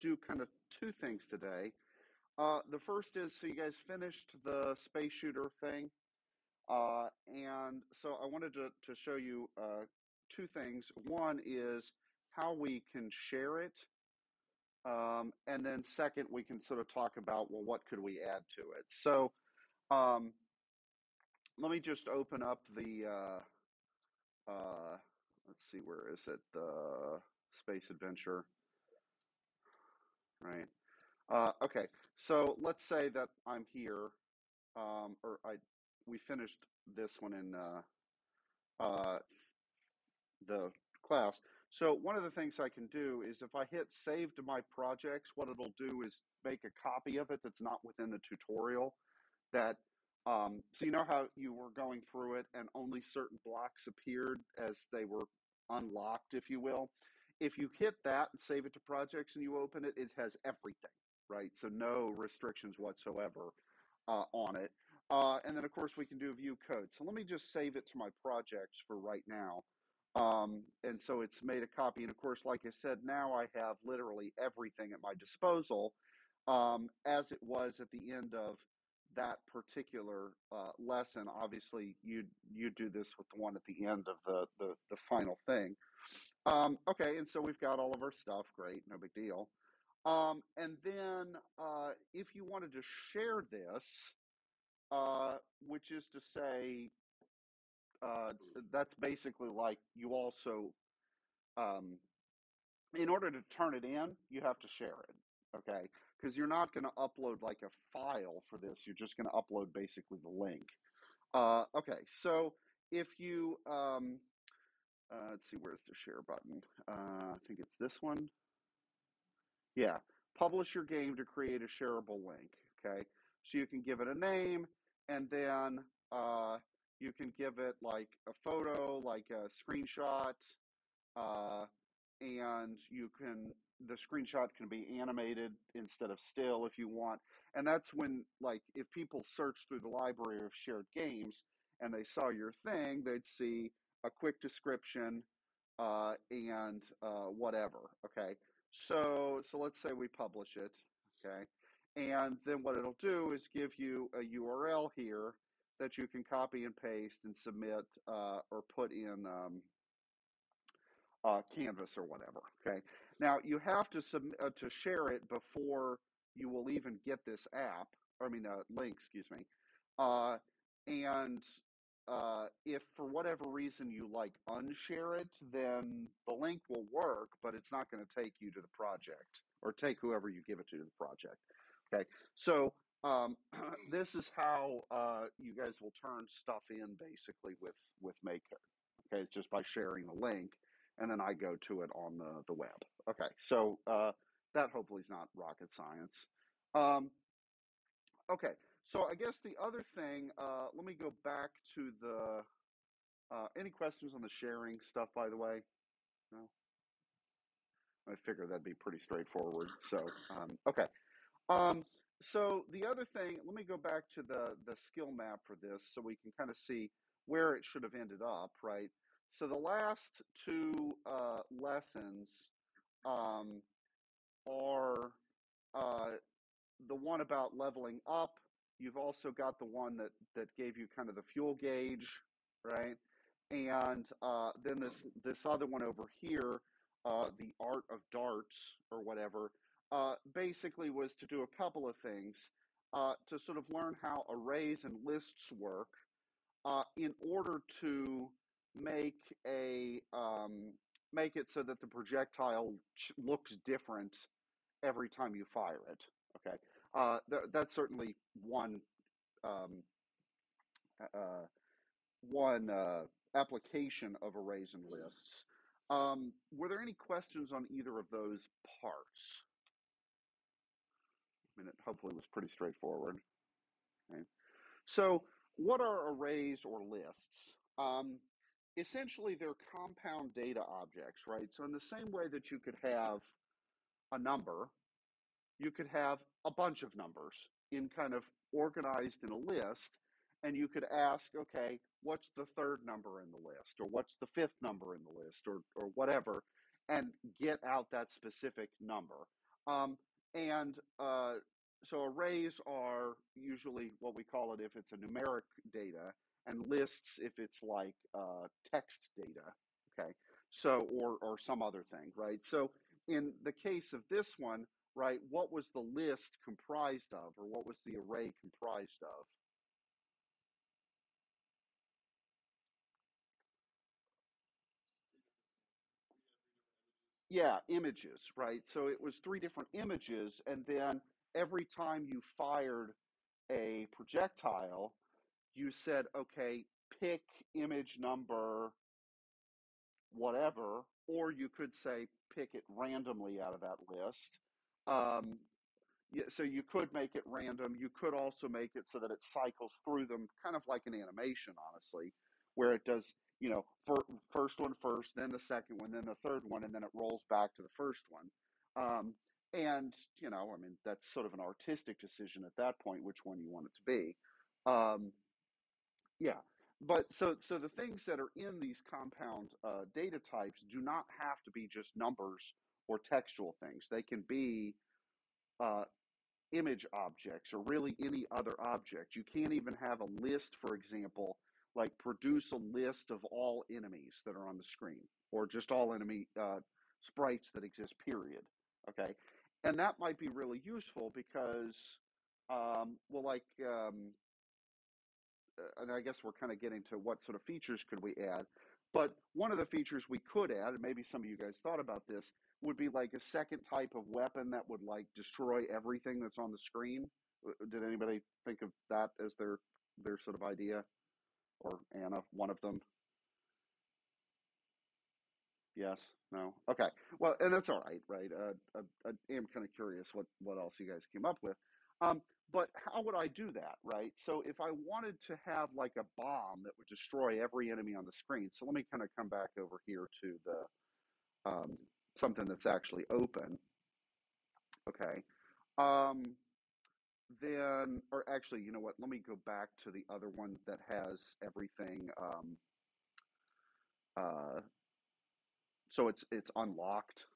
do kind of two things today. The first is, so you guys finished the space shooter thing. And so I wanted to show you two things. One is how we can share it. And then second, we can sort of talk about, well, what could we add to it? So let me just open up the, let's see, where is it? The Space Adventure, right? Okay, so let's say that I'm here, we finished this one in the class. So one of the things I can do is if I hit save to my projects, what it'll do is make a copy of it that's not within the tutorial. So you know how you were going through it and only certain blocks appeared as they were unlocked, if you will. If you hit that and save it to projects and you open it, it has everything, right? So no restrictions whatsoever on it. And then, of course, we can do view code. So let me just save it to my projects for right now. And so it's made a copy. And, of course, like I said, now I have literally everything at my disposal, as it was at the end of that particular lesson. Obviously, you do this with the one at the end of the final thing. Okay, and so we've got all of our stuff. Great, no big deal. And then if you wanted to share this, which is to say, that's basically like you also, in order to turn it in, you have to share it, okay? Because you're not going to upload like a file for this. You're just going to upload basically the link. Okay, so if you, let's see, where's the share button? I think it's this one. Yeah, publish your game to create a shareable link, okay? So you can give it a name, and then you can give it like a photo, like a screenshot, uh, and the screenshot can be animated instead of still if you want. And that's when, like, if people search through the library of shared games and they saw your thing, they'd see a quick description and whatever, okay? So let's say we publish it, okay? And then what it'll do is give you a URL here that you can copy and paste and submit or put in Canvas or whatever, okay? Now, you have to share it before you will even get this link, excuse me. And if for whatever reason you like unshare it, then the link will work, but it's not going to take you to the project or take whoever you give it to the project. Okay, so this is how you guys will turn stuff in basically with Maker. Okay, it's just by sharing the link, and then I go to it on the web. Okay, so that hopefully is not rocket science. Okay, so I guess the other thing, let me go back to any questions on the sharing stuff, by the way? No? I figured that'd be pretty straightforward. So, okay. So the other thing, let me go back to the skill map for this so we can kind of see where it should have ended up, right? So the last two lessons are the one about leveling up. You've also got the one that gave you kind of the fuel gauge, right? And then this other one over here, the art of darts or whatever, basically was to do a couple of things to sort of learn how arrays and lists work in order to make make it so that the projectile looks different every time you fire it. Okay, that's certainly one um, one application of arrays and lists. Were there any questions on either of those parts? I mean, it hopefully was pretty straightforward. Okay. So, what are arrays or lists? Essentially, they're compound data objects, right? So, in the same way that you could have a number, you could have a bunch of numbers in kind of organized in a list, and you could ask, okay, what's the third number in the list, or what's the fifth number in the list, or whatever, and get out that specific number. And so arrays are usually what we call it if it's a numeric data, and lists if it's like text data. Okay, so or some other thing, right? So in the case of this one, right, what was the list comprised of, or what was the array comprised of? Yeah, images, right? So it was three different images, and then every time you fired a projectile, you said, okay, pick image number whatever, or you could say pick it randomly out of that list. Um, yeah, so you could make it random. You could also make it so that it cycles through them, kind of like an animation, honestly, where it does, first one first, then the second one, then the third one, and then it rolls back to the first one. Um, and, I mean, that's sort of an artistic decision at that point, which one you want it to be. Um, yeah, but so the things that are in these compound data types do not have to be just numbers or textual things. They can be uh, image objects or really any other object. You can't even have a list, for example, like produce a list of all enemies that are on the screen or just all enemy sprites that exist, period. Okay. And that might be really useful because, well, like, and I guess we're kind of getting to what sort of features could we add. But one of the features we could add, and maybe some of you guys thought about this, would be like a second type of weapon that would like destroy everything that's on the screen. Did anybody think of that as their sort of idea? Or Anna, one of them? Yes? No? Okay. Well, and that's all right, right? I am kind of curious what else you guys came up with. But how would I do that, right? So if I wanted to have like a bomb that would destroy every enemy on the screen, so let me kind of come back over here to the something that's actually open. Okay. Um, then, or actually, you know what? Let me go back to the other one that has everything. Uh, so it's unlocked.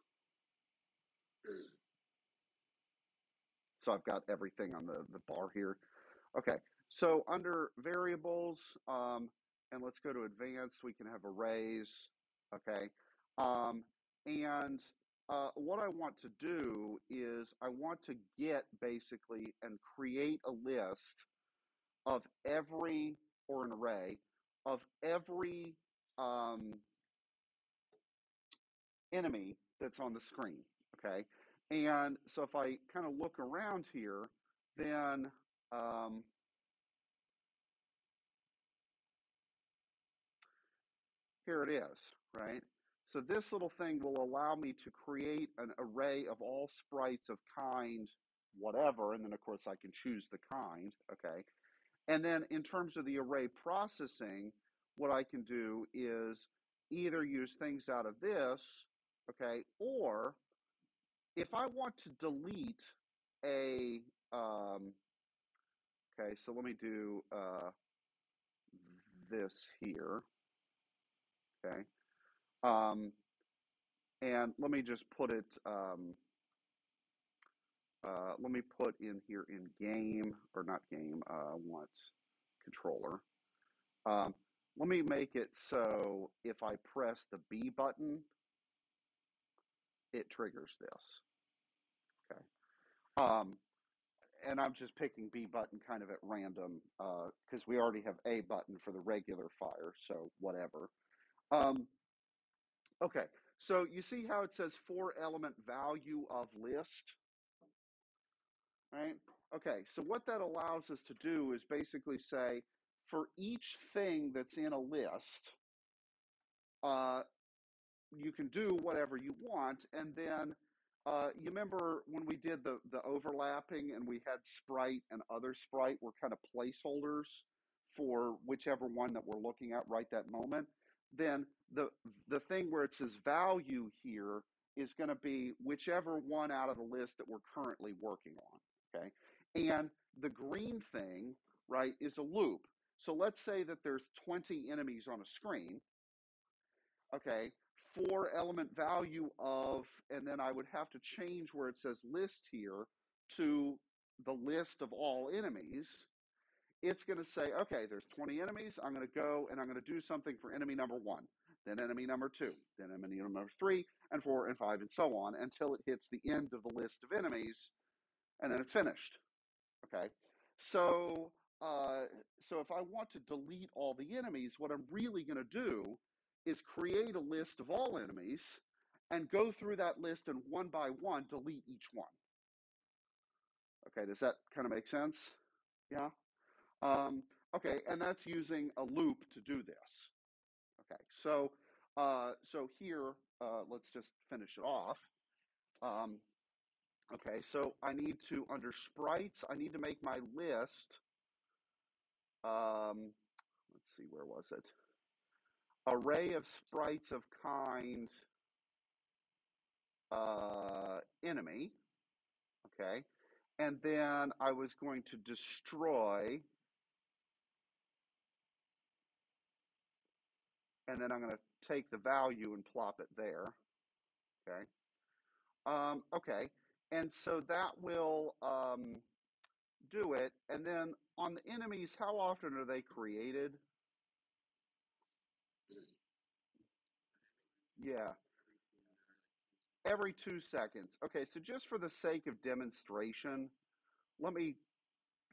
So I've got everything on the bar here. Okay, so under variables, and let's go to advanced, we can have arrays. Okay, um, and what I want to do is I want to get basically and create a list of every, or an array of every um, enemy that's on the screen. Okay, and so if I kind of look around here, then um, here it is, right? So this little thing will allow me to create an array of all sprites of kind whatever, and then of course I can choose the kind, okay? And then in terms of the array processing, what I can do is either use things out of this, okay, or if I want to delete a, okay, so let me do this here, okay? Um, and let me just put it, let me put in here in game, or not game, want controller. Um, let me make it so if I press the B button, it triggers this, okay? Um, and I'm just picking B button kind of at random because we already have A button for the regular fire, so whatever. Um, okay, so you see how it says 4-element value of list? Right? Okay, so what that allows us to do is basically say for each thing that's in a list, uh, you can do whatever you want, and then you remember when we did the overlapping and we had sprite and other sprite were kind of placeholders for whichever one that we're looking at right that moment. Then the thing where it says value here is going to be whichever one out of the list that we're currently working on. Okay, and the green thing, right, is a loop. So let's say that there's 20 enemies on a screen. Okay, 4 element value of, and then I would have to change where it says list here to the list of all enemies. It's going to say, okay, there's 20 enemies. I'm going to go and I'm going to do something for enemy number 1, then enemy number 2, then enemy number 3, and 4, and 5, and so on until it hits the end of the list of enemies, and then it's finished. Okay, so so if I want to delete all the enemies, what I'm really going to do is create a list of all enemies and go through that list and one by one delete each one. Okay, does that kind of make sense? Yeah. Okay, and that's using a loop to do this. Okay, so so here, let's just finish it off. Okay, so I need to, under sprites, I need to make my list. Let's see, where was it? Array of sprites of kind enemy. Okay, and then I was going to destroy, and then I'm going to take the value and plop it there. Okay. Okay, and so that will do it. And then on the enemies, how often are they created? Yeah, every 2 seconds. Okay, so just for the sake of demonstration, let me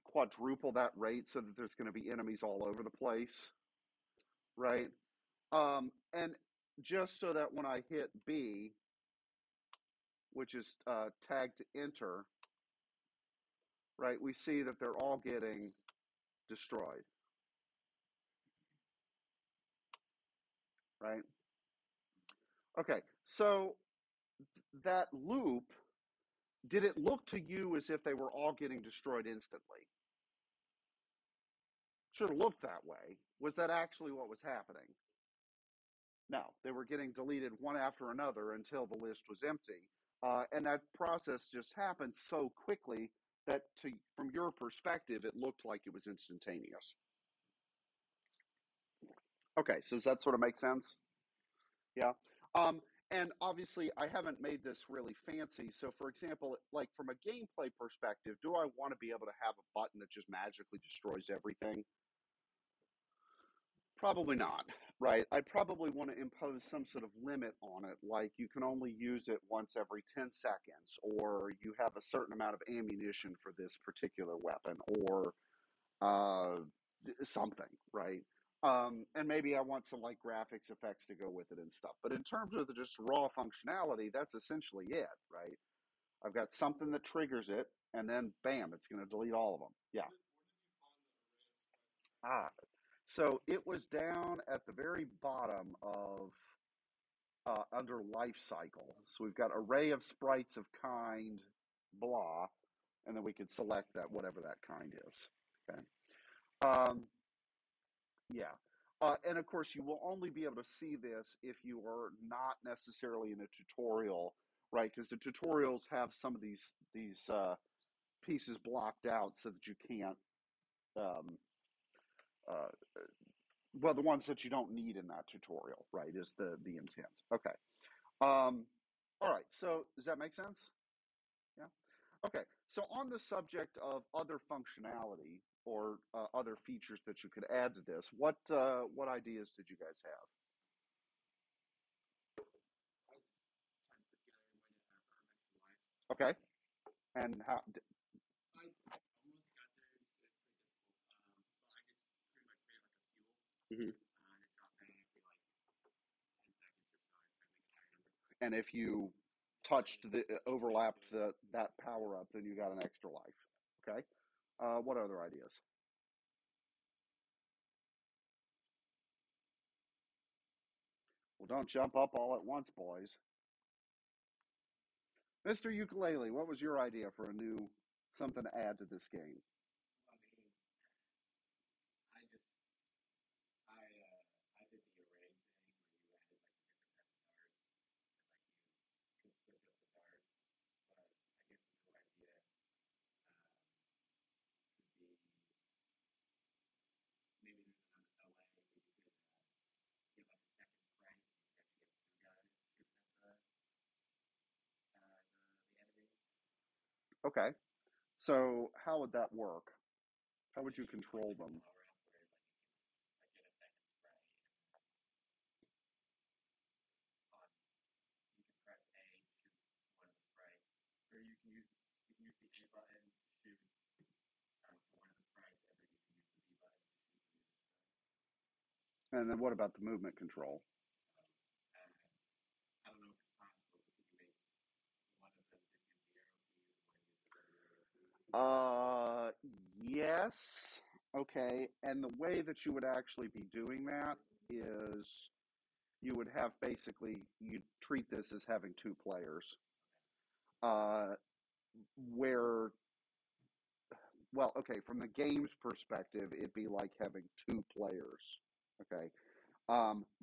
quadruple that rate so that there's going to be enemies all over the place, right? And just so that when I hit B, which is tagged to enter, right, we see that they're all getting destroyed, right? Okay, so that loop, did it look to you as if they were all getting destroyed instantly? Should have looked that way. Was that actually what was happening? No, they were getting deleted one after another until the list was empty. And that process just happened so quickly that from your perspective, it looked like it was instantaneous. Okay, so does that sort of make sense? Yeah. And obviously, I haven't made this really fancy. So, for example, like from a gameplay perspective, do I want to be able to have a button that just magically destroys everything? Probably not, right? I'd probably want to impose some sort of limit on it, like you can only use it once every 10 seconds, or you have a certain amount of ammunition for this particular weapon, or uh, something, right? And maybe I want some like graphics effects to go with it and stuff. But in terms of the just raw functionality, that's essentially it, right? I've got something that triggers it, and then bam, it's going to delete all of them. Yeah. Ah, so it was down at the very bottom of under life cycle. So we've got array of sprites of kind, blah, and then we could select that, whatever that kind is. Okay. Um, yeah. And of course, you will only be able to see this if you are not necessarily in a tutorial, right? Because the tutorials have some of these pieces blocked out so that you can't. Um, uh, well, the ones that you don't need in that tutorial, right? Is the intent? Okay. Um, all right. So does that make sense? Yeah. Okay. So on the subject of other functionality or other features that you could add to this, what ideas did you guys have? Okay. And how? Mhm. And if you touched the overlapped that power up, then you got an extra life. Okay. What other ideas? Well, don't jump up all at once, boys. Mr. Ukulele, what was your idea for a new something to add to this game? Okay. So how would that work? How would you control them? And then what about the movement control? Uh, yes. Okay. And the way that you would actually be doing that is you would have basically, you treat this as having two players. Uh, where, well, okay, from the game's perspective, it'd be like having two players. Okay.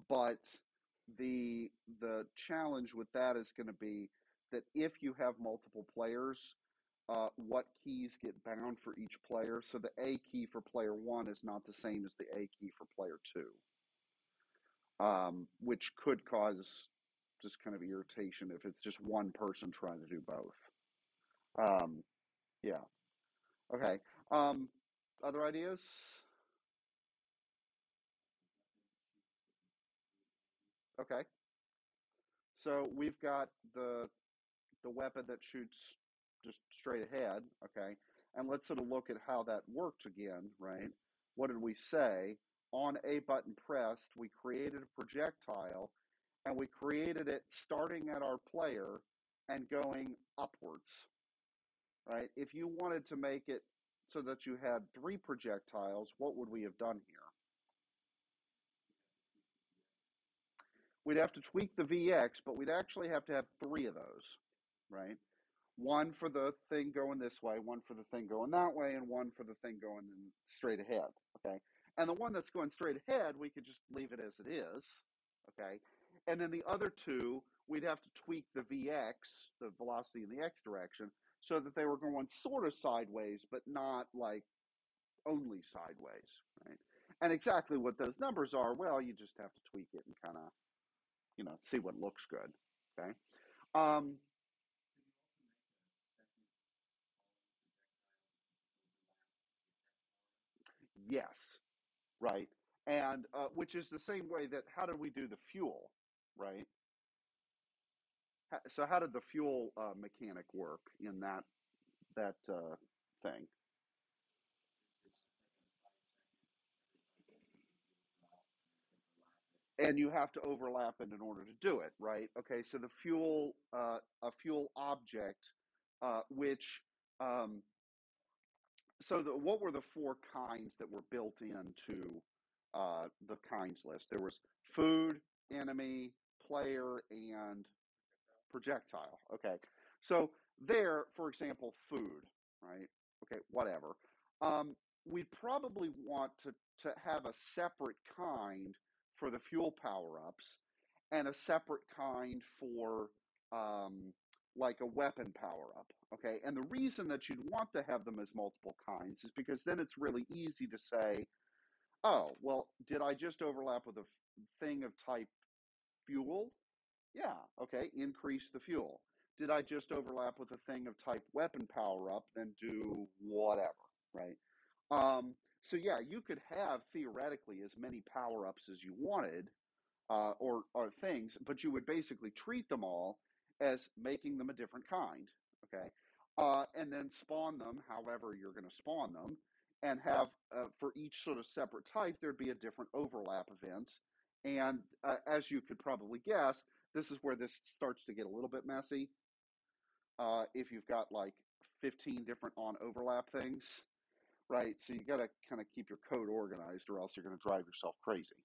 But the challenge with that is going to be that if you have multiple players, what keys get bound for each player. So the A key for player one is not the same as the A key for player two, which could cause just kind of irritation if it's just one person trying to do both. Um, yeah. Okay. Um, other ideas? Okay. So we've got the weapon that shoots just straight ahead, okay? And let's sort of look at how that worked again, right? What did we say? On a button pressed, we created a projectile and we created it starting at our player and going upwards, right? If you wanted to make it so that you had three projectiles, what would we have done here? We'd have to tweak the VX, but we'd actually have to have three of those, right? One for the thing going this way, one for the thing going that way, and one for the thing going straight ahead. Okay. And the one that's going straight ahead, we could just leave it as it is. Okay. And then the other two, we'd have to tweak the VX, the velocity in the X direction, so that they were going sort of sideways, but not like only sideways. Right. And exactly what those numbers are, well, you just have to tweak it and kind of, see what looks good. Okay. Um, yes. Right. And which is the same way that how did we do the fuel, right? So how did the fuel mechanic work in that thing? And you have to overlap it in order to do it, right? Okay, so the fuel, a fuel object, which um, what were the four kinds that were built into the kinds list? There was food, enemy, player, and projectile. Okay. So there, for example, food, right? Okay, whatever. We probably want to have a separate kind for the fuel power ups and a separate kind for um, like a weapon power up. Okay. And the reason that you'd want to have them as multiple kinds is because then it's really easy to say, oh, well, did I just overlap with a thing of type fuel? Yeah, okay, increase the fuel. Did I just overlap with a thing of type weapon power up, then do whatever, right? So yeah, you could have theoretically as many power ups as you wanted, or things, but you would basically treat them all as making them a different kind, okay? And then spawn them however you're going to spawn them, and have for each sort of separate type, there'd be a different overlap event. And as you could probably guess, this is where this starts to get a little bit messy. If you've got like 15 different on overlap things, right? So you got to kind of keep your code organized, or else you're going to drive yourself crazy.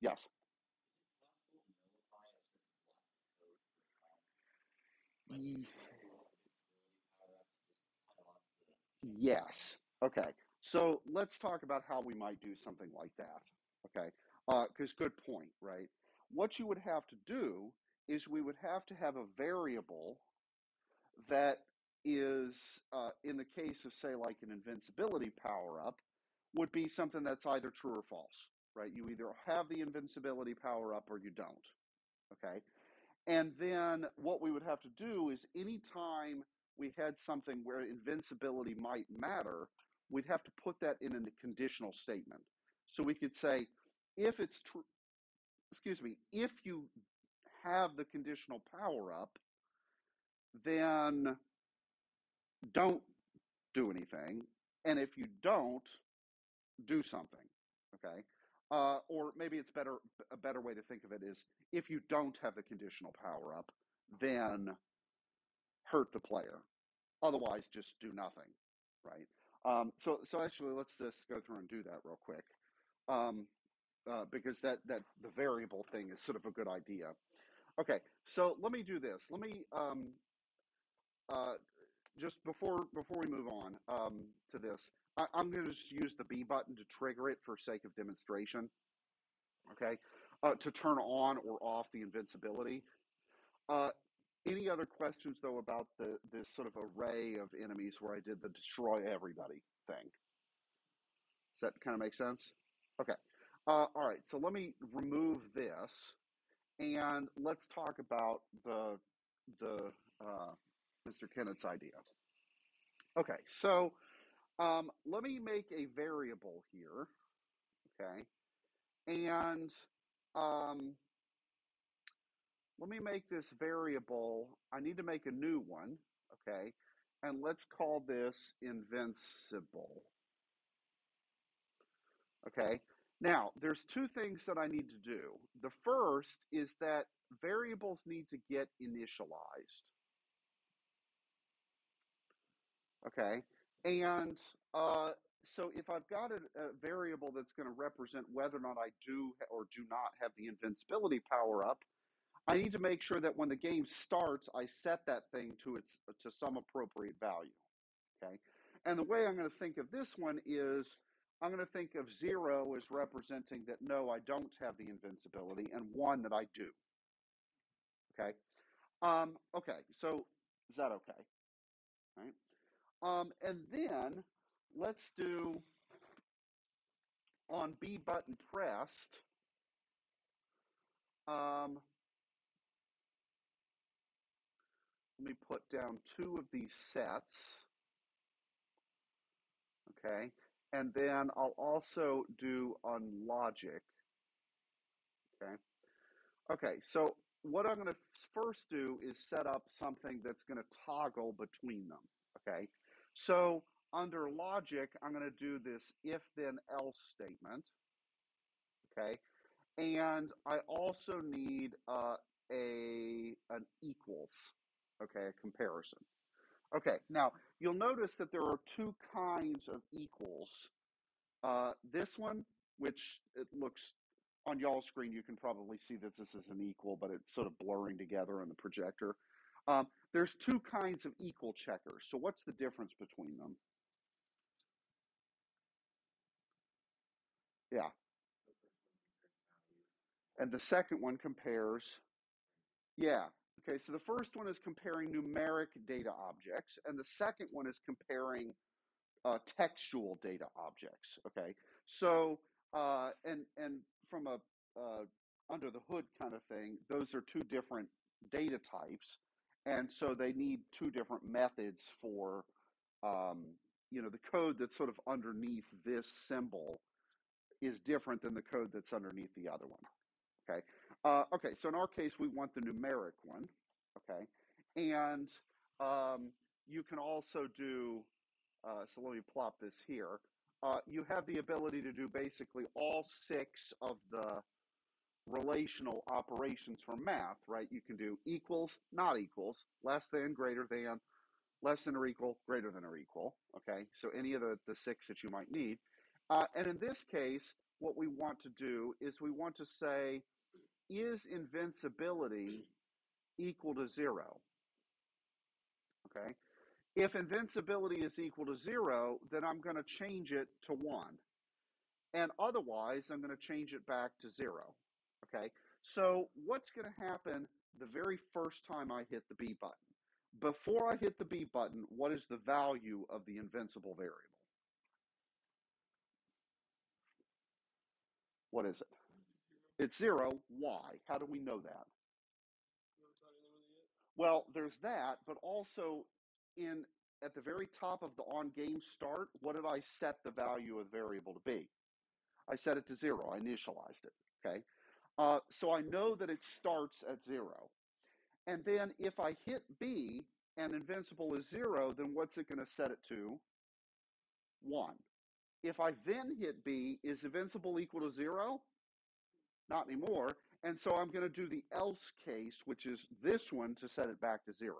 Yes. Yes. Okay. So let's talk about how we might do something like that. Okay. Because good point, right? What you would have to do is we would have to have a variable that is, in the case of, say, like an invincibility power up, would be something that's either true or false, right? You either have the invincibility power up or you don't. Okay. And then what we would have to do is anytime we had something where invincibility might matter, we'd have to put that in a conditional statement. So we could say, if it's true, if you have the conditional power up, then don't do anything. And if you don't, do something. Okay. Or maybe it's a better way to think of it is, if you don't have the conditional power up, then hurt the player. Otherwise, just do nothing, right? So actually, let's just go through and do that real quick, because that the variable thing is sort of a good idea. Okay, so let me do this. Let me just before we move on to this, I'm going to just use the B button to trigger it for sake of demonstration. Okay, to turn on or off the invincibility. Any other questions though about this sort of array of enemies where I did the destroy everybody thing? Does that kind of make sense? Okay. All right. So let me remove this and let's talk about the Mr. Kennett's idea. Okay. So let me make a variable here. Okay. And let me make this variable. I need to make a new one. Okay. And let's call this invincible. Okay. Now, there's two things that I need to do. The first is that variables need to get initialized. Okay. And so if I've got a variable that's going to represent whether or not I do or do not have the invincibility power up, I need to make sure that when the game starts, I set that thing to some appropriate value. Okay. And the way I'm going to think of this one is, I'm going to think of 0 as representing that no, I don't have the invincibility, and 1 that I do. Okay. Okay. So is that okay? All right. And then let's do on B button pressed. Let me put down 2 of these sets. Okay. And then I'll also do on logic. Okay. Okay. So what I'm going to first do is set up something that's going to toggle between them. Okay. So under logic, I'm going to do this if then else statement. Okay. And I also need an equals. Okay. A comparison. Okay. Now you'll notice that there are 2 kinds of equals. This one, which it looks on y'all's screen, you can probably see that this is an equal, but it's sort of blurring together in the projector. There's 2 kinds of equal checkers. So what's the difference between them? Yeah. And the second one compares, yeah. Okay, so the first one is comparing numeric data objects, and the second one is comparing textual data objects. Okay, so and from a under the hood kind of thing, those are 2 different data types, and so they need 2 different methods for the code that's sort of underneath this symbol is different than the code that's underneath the other one. Okay. Okay. So in our case, we want the numeric one. Okay. And you can also do. So let me plop this here. You have the ability to do basically all 6 of the relational operations for math, right? You can do equals, not equals, less than, greater than, less than or equal, greater than or equal. Okay. So any of the 6 that you might need. And in this case, what we want to do is we want to say, is invincibility equal to 0? Okay. If invincibility is equal to 0, then I'm going to change it to 1. And otherwise, I'm going to change it back to 0. Okay. So what's going to happen the very first time I hit the B button? Before I hit the B button, what is the value of the invincible variable? What is it? It's 0. Why? How do we know that? Well, there's that, but also at the very top of the on game start, what did I set the value of the variable to be? I set it to 0. I initialized it. Okay. So I know that it starts at 0. And then if I hit B and invincible is 0, then what's it going to set it to? 1. If I then hit B, is invincible equal to 0? Not anymore. And so I'm going to do the else case, which is this one, to set it back to 0.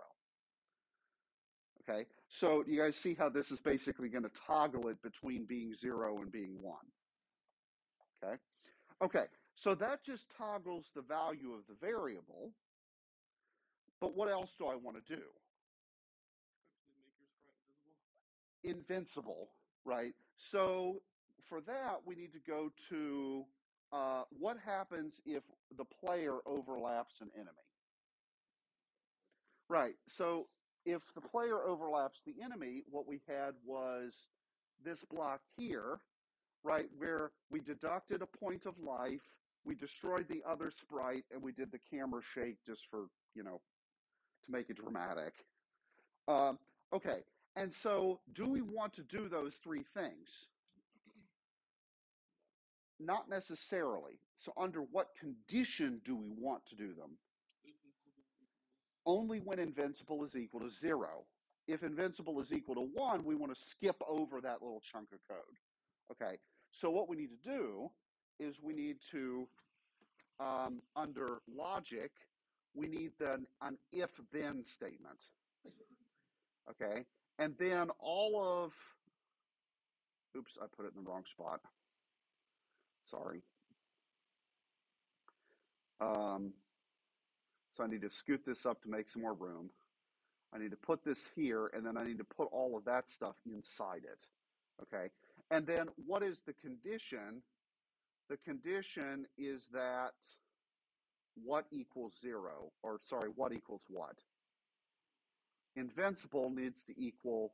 Okay, so you guys see how this is basically going to toggle it between being 0 and being 1. Okay, okay, so that just toggles the value of the variable. But what else do I want to do? Make your sprite invincible, right? So for that, we need to go to what happens if the player overlaps an enemy. Right, so if the player overlaps the enemy, what we had was this block here, right, where we deducted a point of life, we destroyed the other sprite, and we did the camera shake just for, to make it dramatic. Okay, and so do we want to do those three things? Not necessarily. So under what condition do we want to do them? Only when invincible is equal to 0. If invincible is equal to 1, we want to skip over that little chunk of code. Okay, so what we need to do is we need to, under logic, we need then an if-then statement. Okay, and then all of, oops, I put it in the wrong spot. Sorry. So I need to scoot this up to make some more room. I need to put this here, and then I need to put all of that stuff inside it. Okay, and then what is the condition? The condition is that what equals 0, or sorry, what equals what? Invincible needs to equal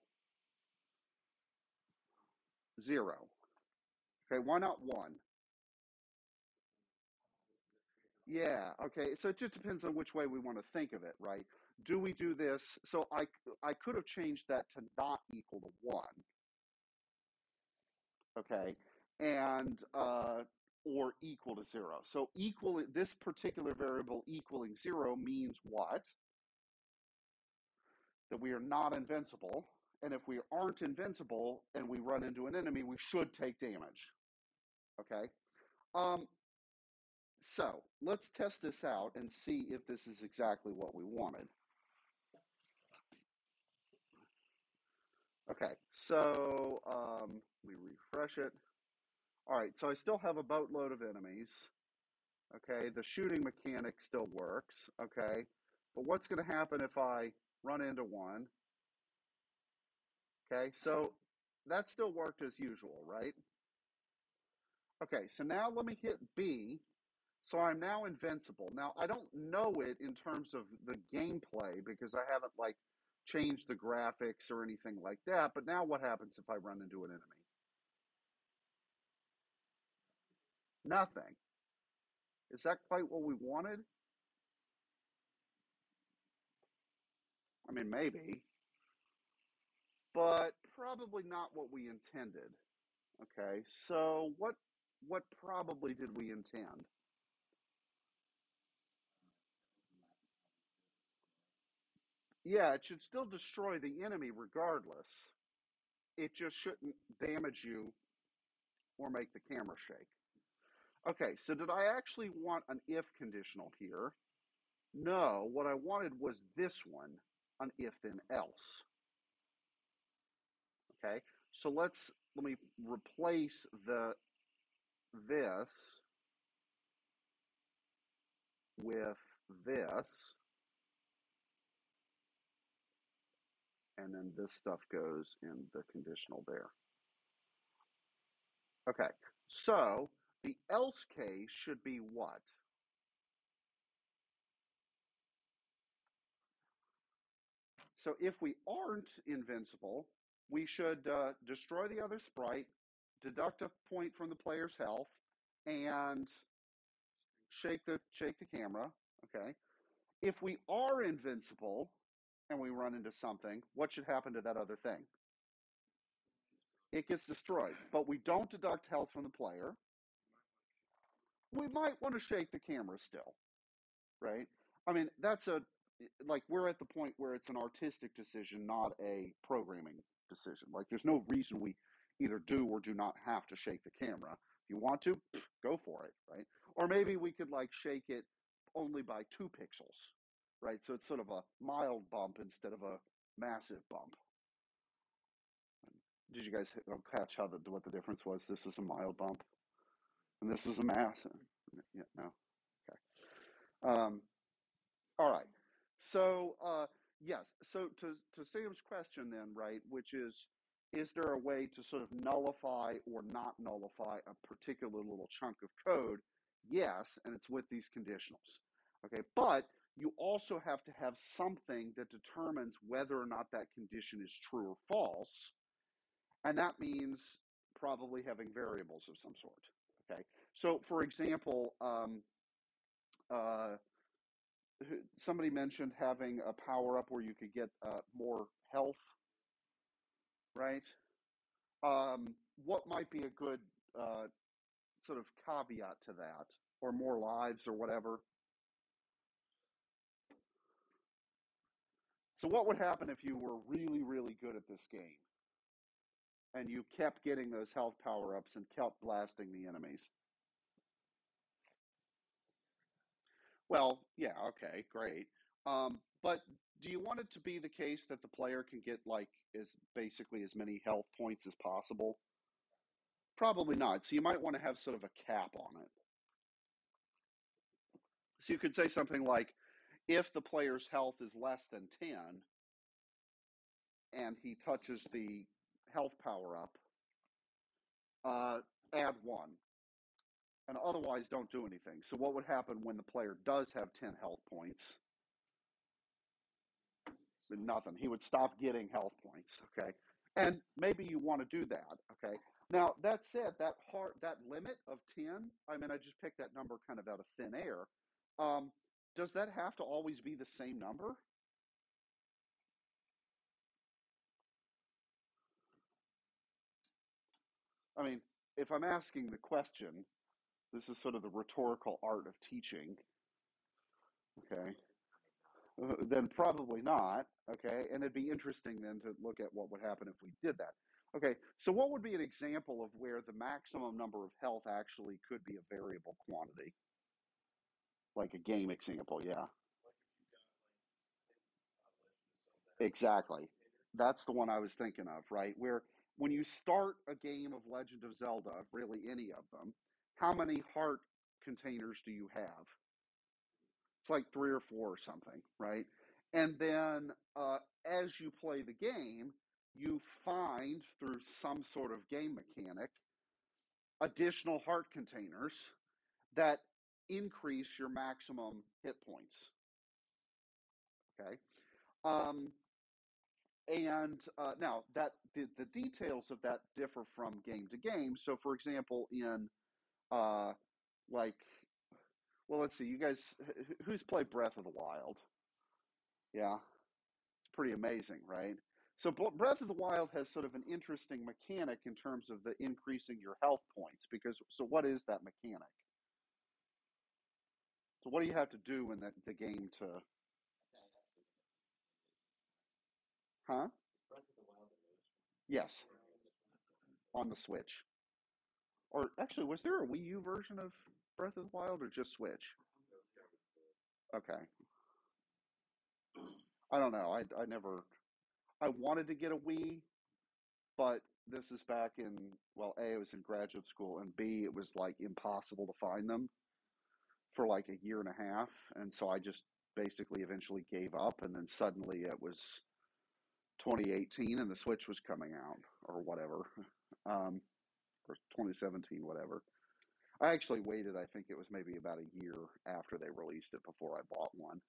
0. Okay, why not 1? Yeah, okay, so it just depends on which way we want to think of it, right? Do we do this? So I could have changed that to not equal to 1, okay, and or equal to 0. So equal, this particular variable equaling 0 means what? That we are not invincible, and if we aren't invincible and we run into an enemy, we should take damage, okay? So let's test this out and see if this is exactly what we wanted. Okay, so we refresh it. All right, so I still have a boatload of enemies. Okay, the shooting mechanic still works. Okay, but what's going to happen if I run into one? Okay, so that still worked as usual, right? Okay, so now let me hit B. So I'm now invincible. Now I don't know it in terms of the gameplay because I haven't like changed the graphics or anything like that. But now what happens if I run into an enemy? Nothing. Is that quite what we wanted? I mean, maybe, but probably not what we intended. Okay, so what probably did we intend? Yeah, it should still destroy the enemy regardless. It just shouldn't damage you or make the camera shake. Okay, so did I actually want an if conditional here? No, what I wanted was this one, an if then else. Okay, so let me replace this with this, and then this stuff goes in the conditional there. Okay, so the else case should be what? So if we aren't invincible, we should destroy the other sprite, deduct a point from the player's health, and shake the camera. Okay. If we are invincible, and we run into something, what should happen to that other thing? It gets destroyed. But we don't deduct health from the player. We might want to shake the camera still, right? I mean, we're at the point where it's an artistic decision, not a programming decision. Like, there's no reason we either do or do not have to shake the camera. If you want to, go for it, right? Or maybe we could like shake it only by 2 pixels, right? So it's sort of a mild bump instead of a massive bump. Did you guys catch what the difference was? This is a mild bump, and this is a massive. Yeah, no. Okay. Um, all right. So yes. So to Sam's question then, right, which is there a way to sort of nullify or not nullify a particular little chunk of code? Yes, and it's with these conditionals. Okay, but you also have to have something that determines whether or not that condition is true or false, and that means probably having variables of some sort. Okay, so for example, uh, somebody mentioned having a power up where you could get more health, right? What might be a good sort of caveat to that, or more lives, or whatever? So, what would happen if you were really, really good at this game and you kept getting those health power ups and kept blasting the enemies? Well, yeah, okay, great. But do you want it to be the case that the player can get like as basically as many health points as possible? Probably not. So you might want to have sort of a cap on it. So you could say something like, if the player's health is less than 10 and he touches the health power up, uh, add 1. And otherwise, don't do anything. So what would happen when the player does have 10 health points? Nothing. He would stop getting health points. Okay. And maybe you want to do that. Okay. Now, that said, that limit of 10, I mean, I just picked that number kind of out of thin air. Um, does that have to always be the same number? I mean, if I'm asking the question, this is sort of the rhetorical art of teaching, okay, then probably not, okay, and it'd be interesting then to look at what would happen if we did that. Okay, so what would be an example of where the maximum number of health actually could be a variable quantity? Like a game example, yeah. Exactly. That's the one I was thinking of, right? Where when you start a game of Legend of Zelda, really any of them, how many heart containers do you have? It's like 3 or 4 or something, right? And then as you play the game, you find through some sort of game mechanic additional heart containers that increase your maximum hit points. Okay. Um, and now that the details of that differ from game to game. So, for example, in uh, like, well, let's see, you guys, who's played Breath of the Wild? Yeah, it's pretty amazing, right? So Breath of the Wild has sort of an interesting mechanic in terms of the increasing your health points because so what is that mechanic? So what do you have to do in the game to huh? Yes, on the Switch. Or actually was there a Wii U version of Breath of the Wild or just Switch? Okay. I don't know. I never I wanted to get a Wii, but this is back in well, A, I was in graduate school and B, it was like impossible to find them for like a year and a half, and so I just basically eventually gave up, and then suddenly it was 2018 and the Switch was coming out or whatever, or 2017, whatever. I actually waited. I think it was maybe about a year after they released it before I bought one.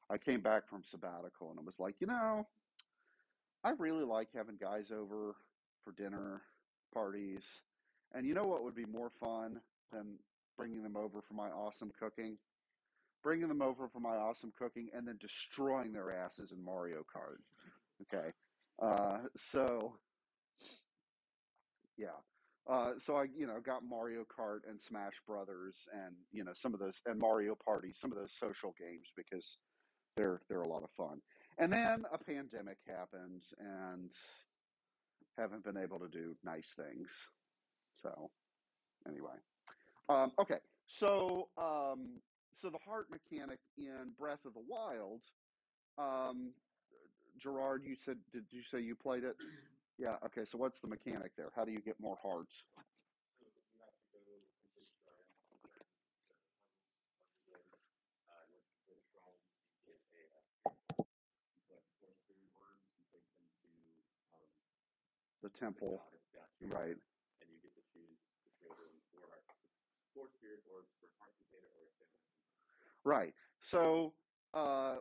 I came back from sabbatical and it was like, I really like having guys over for dinner parties, and you know what would be more fun than bringing them over for my awesome cooking? bringing them over for my awesome cooking, and then destroying their asses in Mario Kart. Okay, so yeah. So I, got Mario Kart and Smash Brothers, and some of those, and Mario Party, some of those social games because they're a lot of fun. And then a pandemic happened, and haven't been able to do nice things. So anyway, okay. So the heart mechanic in Breath of the Wild, um, Gerard, did you say you played it? Yeah. Okay. So what's the mechanic there? How do you get more hearts? So you have to go complete shrine, and once you complete a shrine, you get you collect 4 spirit orbs, you take them to The the temple, goddess statue, right? and you get to choose to trade in 4 spirit orbs for a heart container or a stamina. Right. So,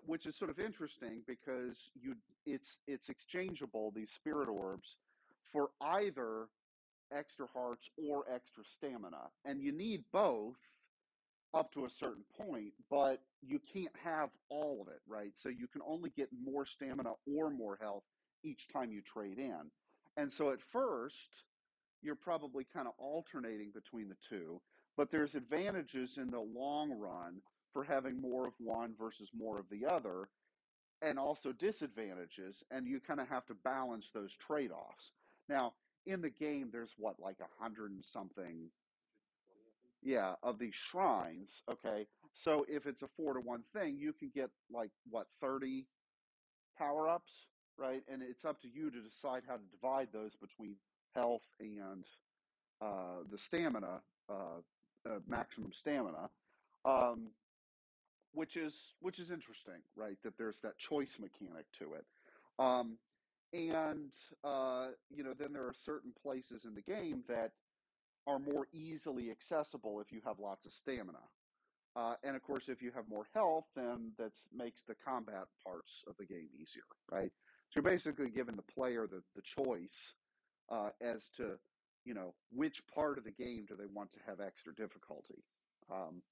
which is sort of interesting because it's exchangeable, these spirit orbs, for either extra hearts or extra stamina, and you need both up to a certain point, but you can't have all of it, right? So you can only get more stamina or more health each time you trade in. And so at first, you're probably kind of alternating between the two, but there's advantages in the long run for having more of one versus more of the other, and also disadvantages, and you kind of have to balance those trade-offs. Now, in the game, there's what, like 100 and something, yeah, of these shrines. Okay, so if it's a 4-to-1 thing, you can get like what, 30 power-ups, right? And it's up to you to decide how to divide those between health and the stamina, maximum stamina, um, which is interesting, right? That there's that choice mechanic to it, um, and then there are certain places in the game that are more easily accessible if you have lots of stamina. And of course, if you have more health, then that makes the combat parts of the game easier, right? So you're basically giving the player the choice as to, which part of the game do they want to have extra difficulty, um,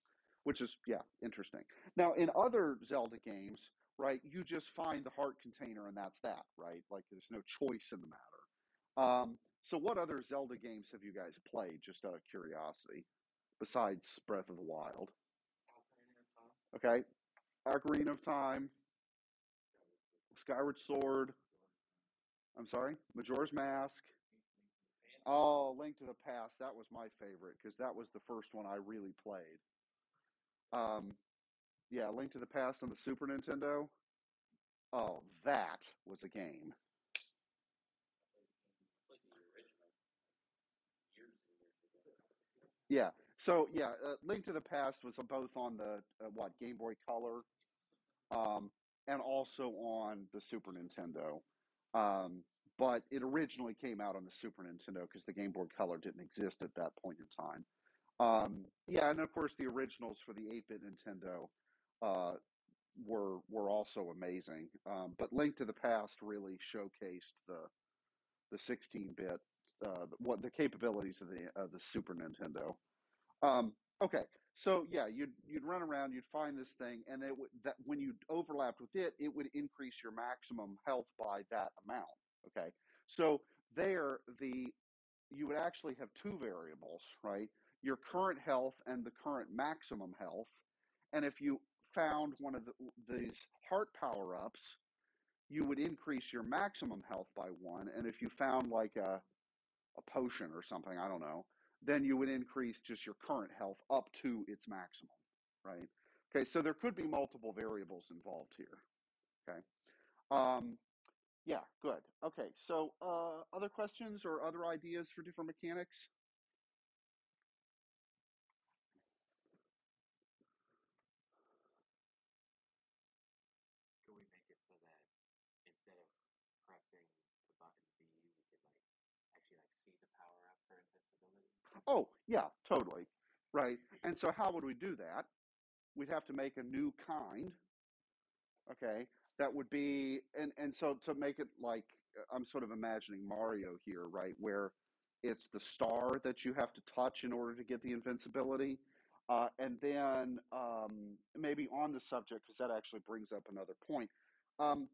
which is, yeah, interesting. Now, in other Zelda games, right, you just find the heart container and that's that, right? Like there's no choice in the matter. So what other Zelda games have you guys played, just out of curiosity, besides Breath of the Wild? Okay, Ocarina of Time, Skyward Sword. I'm sorry, Majora's Mask. Oh, Link to the Past. That was my favorite because that was the first one I really played. Um, yeah, Link to the Past on the Super Nintendo. Oh, that was a game. Yeah. So yeah, Link to the Past was both on the what, Game Boy Color, um, and also on the Super Nintendo. Um, but it originally came out on the Super Nintendo because the Game Boy Color didn't exist at that point in time. Yeah, and of course the originals for the 8-bit Nintendo uh, were also amazing. But Link to the Past really showcased the 16-bit, what the capabilities of the Super Nintendo. Okay, so yeah, you'd run around, you'd find this thing, and that when you overlapped with it, it would increase your maximum health by that amount. Okay, so there you would actually have two variables, right? Your current health and the current maximum health, and if you found one of these heart power ups, you would increase your maximum health by one, and if you found like a potion or something, I don't know, then you would increase just your current health up to its maximum, right? Okay, so there could be multiple variables involved here. Okay, um, yeah, good. Okay, so other questions or other ideas for different mechanics? Could we make it so that instead of pressing the button B, we could actually see the power up for invincibility? Oh, yeah, totally. Right. And so how would we do that? We'd have to make a new kind. Okay. That would be, and so to make it like, I'm sort of imagining Mario here, right? Where it's the star that you have to touch in order to get the invincibility. And then maybe on the subject, because that actually brings up another point. Um,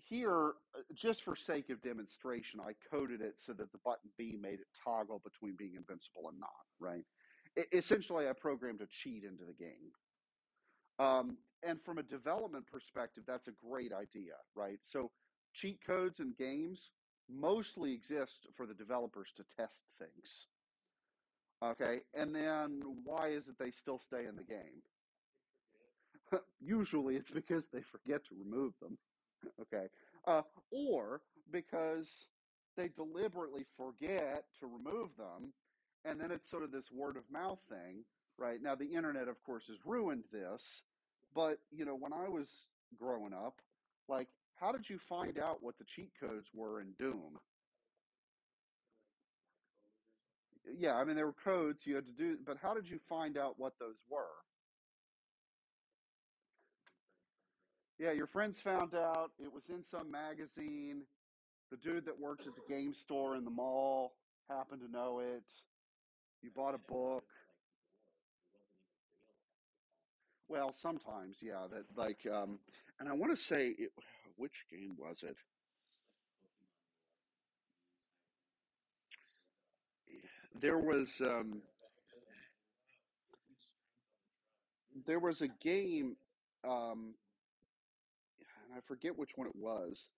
Here, just for sake of demonstration, I coded it so that the button B made it toggle between being invincible and not, right? Essentially, I programmed a cheat into the game. And from a development perspective, that's a great idea, right? So cheat codes in games mostly exist for the developers to test things. Okay, and then why is it they still stay in the game? Usually it's because they forget to remove them. Okay, or because they deliberately forget to remove them, and then it's sort of this word of mouth thing, right? Now the internet, of course, has ruined this, but when I was growing up, like, how did you find out what the cheat codes were in Doom? Yeah, I mean, there were codes you had to do, but how did you find out what those were? Yeah, your friends found out. It was in some magazine. The dude that works at the game store in the mall happened to know it. You bought a book. Well, sometimes, yeah. That like, and I want to say, which game was it? There was there was a game, and I forget which one it was,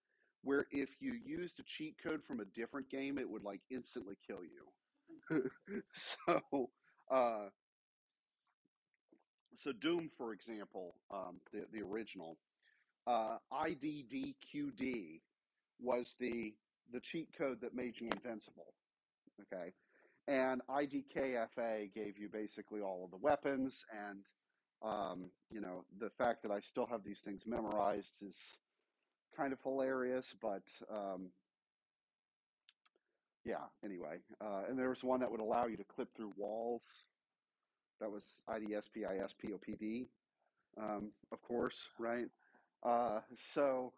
where if you used a cheat code from a different game, it would like instantly kill you. So, uh, so Doom, for example, the original, IDDQD was the cheat code that made you invincible. Okay, and IDKFA gave you basically all of the weapons, and the fact that I still have these things memorized is kind of hilarious. But yeah, anyway, and there was one that would allow you to clip through walls. That was IDSPISPOPD, of course, right? Uh, so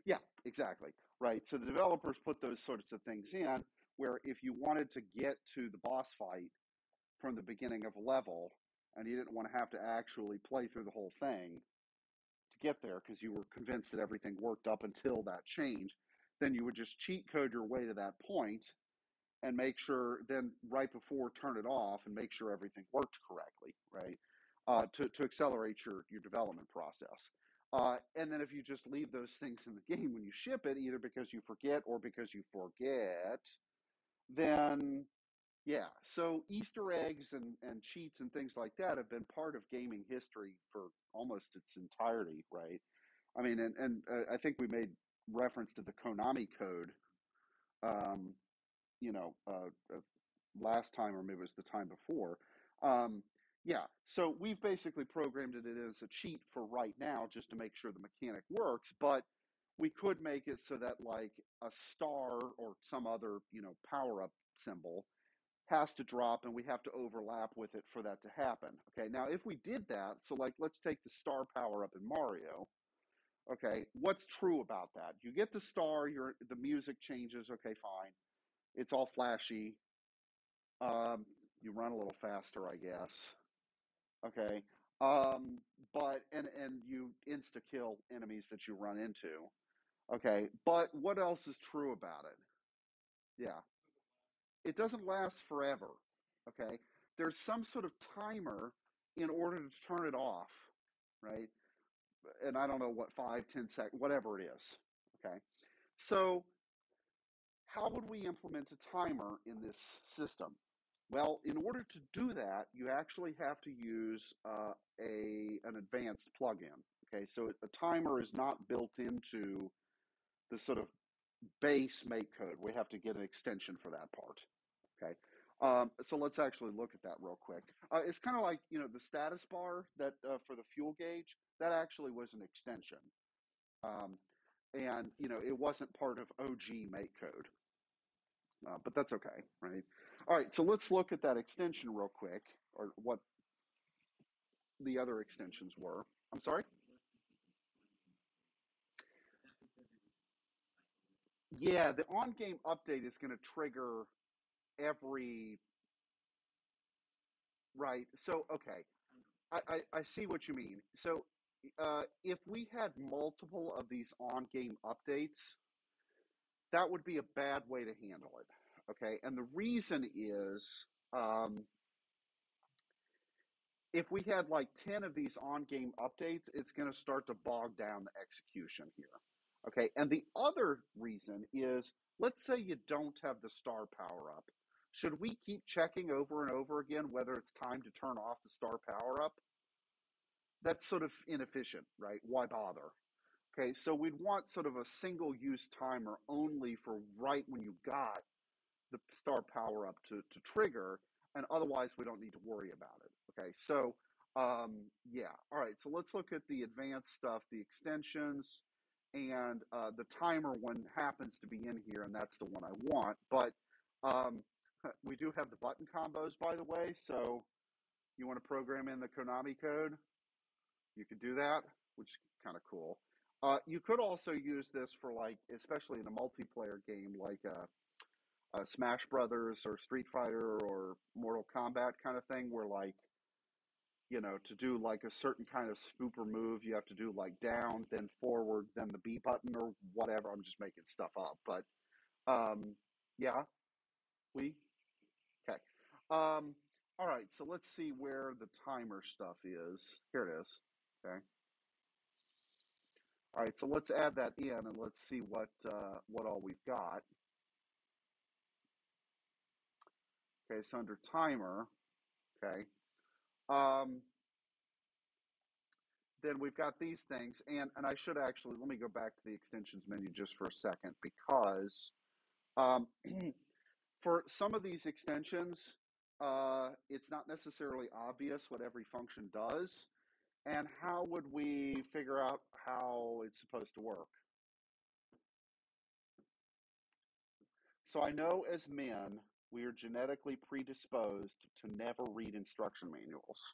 yeah, exactly, right. So the developers put those sorts of things in where if you wanted to get to the boss fight from the beginning of a level and you didn't want to have to actually play through the whole thing to get there because you were convinced that everything worked up until that change, then you would just cheat code your way to that point and make sure then right before turn it off and make sure everything worked correctly, right? To accelerate your development process. And then if you just leave those things in the game when you ship it, either because you forget or because you forget, then yeah. So Easter eggs and cheats and things like that have been part of gaming history for almost its entirety, right? I mean, and I think we made reference to the Konami code. Um, you know, last time, or maybe it was the time before. Um, yeah, so we've basically programmed it as a cheat for right now just to make sure the mechanic works, but we could make it so that like a star or some other, power up symbol has to drop and we have to overlap with it for that to happen. Okay, now if we did that, so like let's take the star power up in Mario. Okay, what's true about that? You get the star, the music changes, okay, fine. It's all flashy. You run a little faster, I guess. Okay. Um, but and you insta kill enemies that you run into. Okay. But what else is true about it? Yeah. It doesn't last forever. Okay. There's some sort of timer in order to turn it off, right? And I don't know what 5, 10 seconds, whatever it is. Okay. So how would we implement a timer in this system? Well, in order to do that, you actually have to use an advanced plugin. Okay, so a timer is not built into the sort of base make code. We have to get an extension for that part. Okay, so let's actually look at that real quick. It's kind of like the status bar that for the fuel gauge. That actually was an extension, um, and it wasn't part of OG make code. But that's okay, right? All right, so let's look at that extension real quick, or what the other extensions were. I'm sorry? Yeah, the on-game update is going to trigger every, right. So, okay, I see what you mean. So, if we had multiple of these on-game updates, that would be a bad way to handle it. Okay, and the reason is, if we had like 10 of these on-game updates, it's going to start to bog down the execution here. Okay, and the other reason is, let's say you don't have the star power up. Should we keep checking over and over again whether it's time to turn off the star power up? That's sort of inefficient, right? Why bother? Okay, so we'd want sort of a single use timer only for right when you got the star power up to trigger, and otherwise we don't need to worry about it. Okay, so yeah, all right. So let's look at the advanced stuff, the extensions, and the timer one happens to be in here, and that's the one I want. But um, we do have the button combos, by the way. So you want to program in the Konami code, you could do that, which is kind of cool. You could also use this for like, especially in a multiplayer game like Smash Brothers or Street Fighter or Mortal Kombat kind of thing, where like, to do like a certain kind of spooper move, you have to do like down, then forward, then the B button or whatever. I'm just making stuff up, but yeah, we okay. All right, so let's see where the timer stuff is. Here it is. Okay. All right, so let's add that in and let's see what all we've got. Okay, so under timer, okay. Um, then we've got these things, and I should actually, let me go back to the extensions menu just for a second, because um, for some of these extensions, it's not necessarily obvious what every function does, and how would we figure out how it's supposed to work? So I know as men, we are genetically predisposed to never read instruction manuals.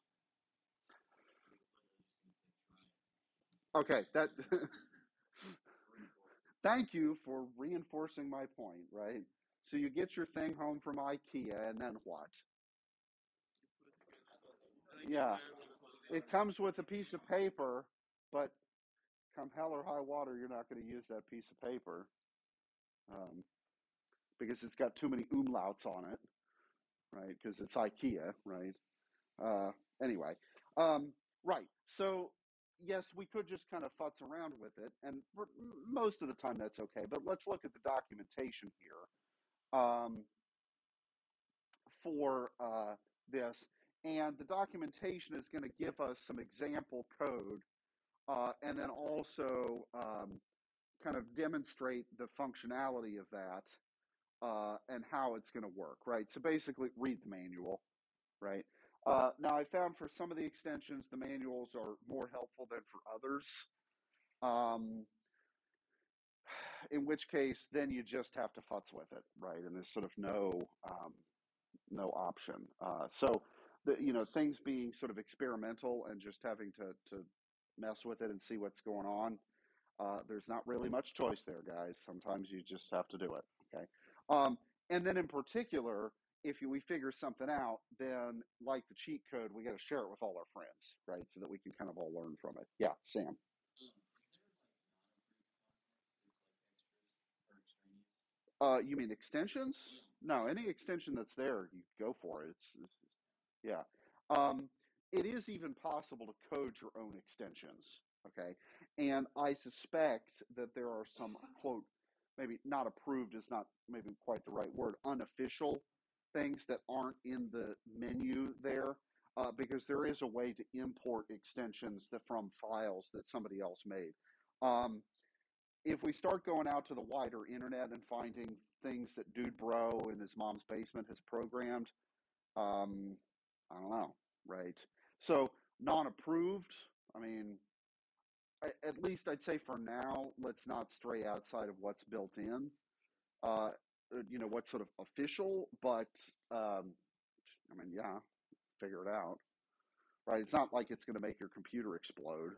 Okay, that thank you for reinforcing my point, right? So you get your thing home from IKEA, and then what? Yeah, it comes with a piece of paper, but come hell or high water, you're not going to use that piece of paper um, because it's got too many umlauts on it, right? Because it's IKEA, right? Uh, anyway, right. So yes, we could just kind of futz around with it, and for most of the time that's okay. But let's look at the documentation here for this, and the documentation is going to give us some example code, and then also kind of demonstrate the functionality of that and how it's going to work. Right. So basically, read the manual. Right. Now, I found for some of the extensions, the manuals are more helpful than for others. Um, in which case, then you just have to futz with it, right? And there's sort of no option. So, things being sort of experimental and just having to mess with it and see what's going on. There's not really much choice there, guys. Sometimes you just have to do it. Okay. Um, and then in particular, if we figure something out, then like the cheat code, we got to share it with all our friends, right? So that we can kind of all learn from it. Yeah, Sam. You mean extensions? No, any extension that's there, you go for it. Yeah. Um, it is even possible to code your own extensions. Okay. And I suspect that there are some, quote, maybe not approved is not maybe quite the right word, unofficial things that aren't in the menu there, because there is a way to import extensions from files that somebody else made. Um, if we start going out to the wider internet and finding things that Dude Bro in his mom's basement has programmed, um, I don't know, right? So non-approved. I mean, at least I'd say for now, let's not stray outside of what's built in. Uh, what's sort of official, but I mean, yeah, figure it out, right? It's not like it's going to make your computer explode,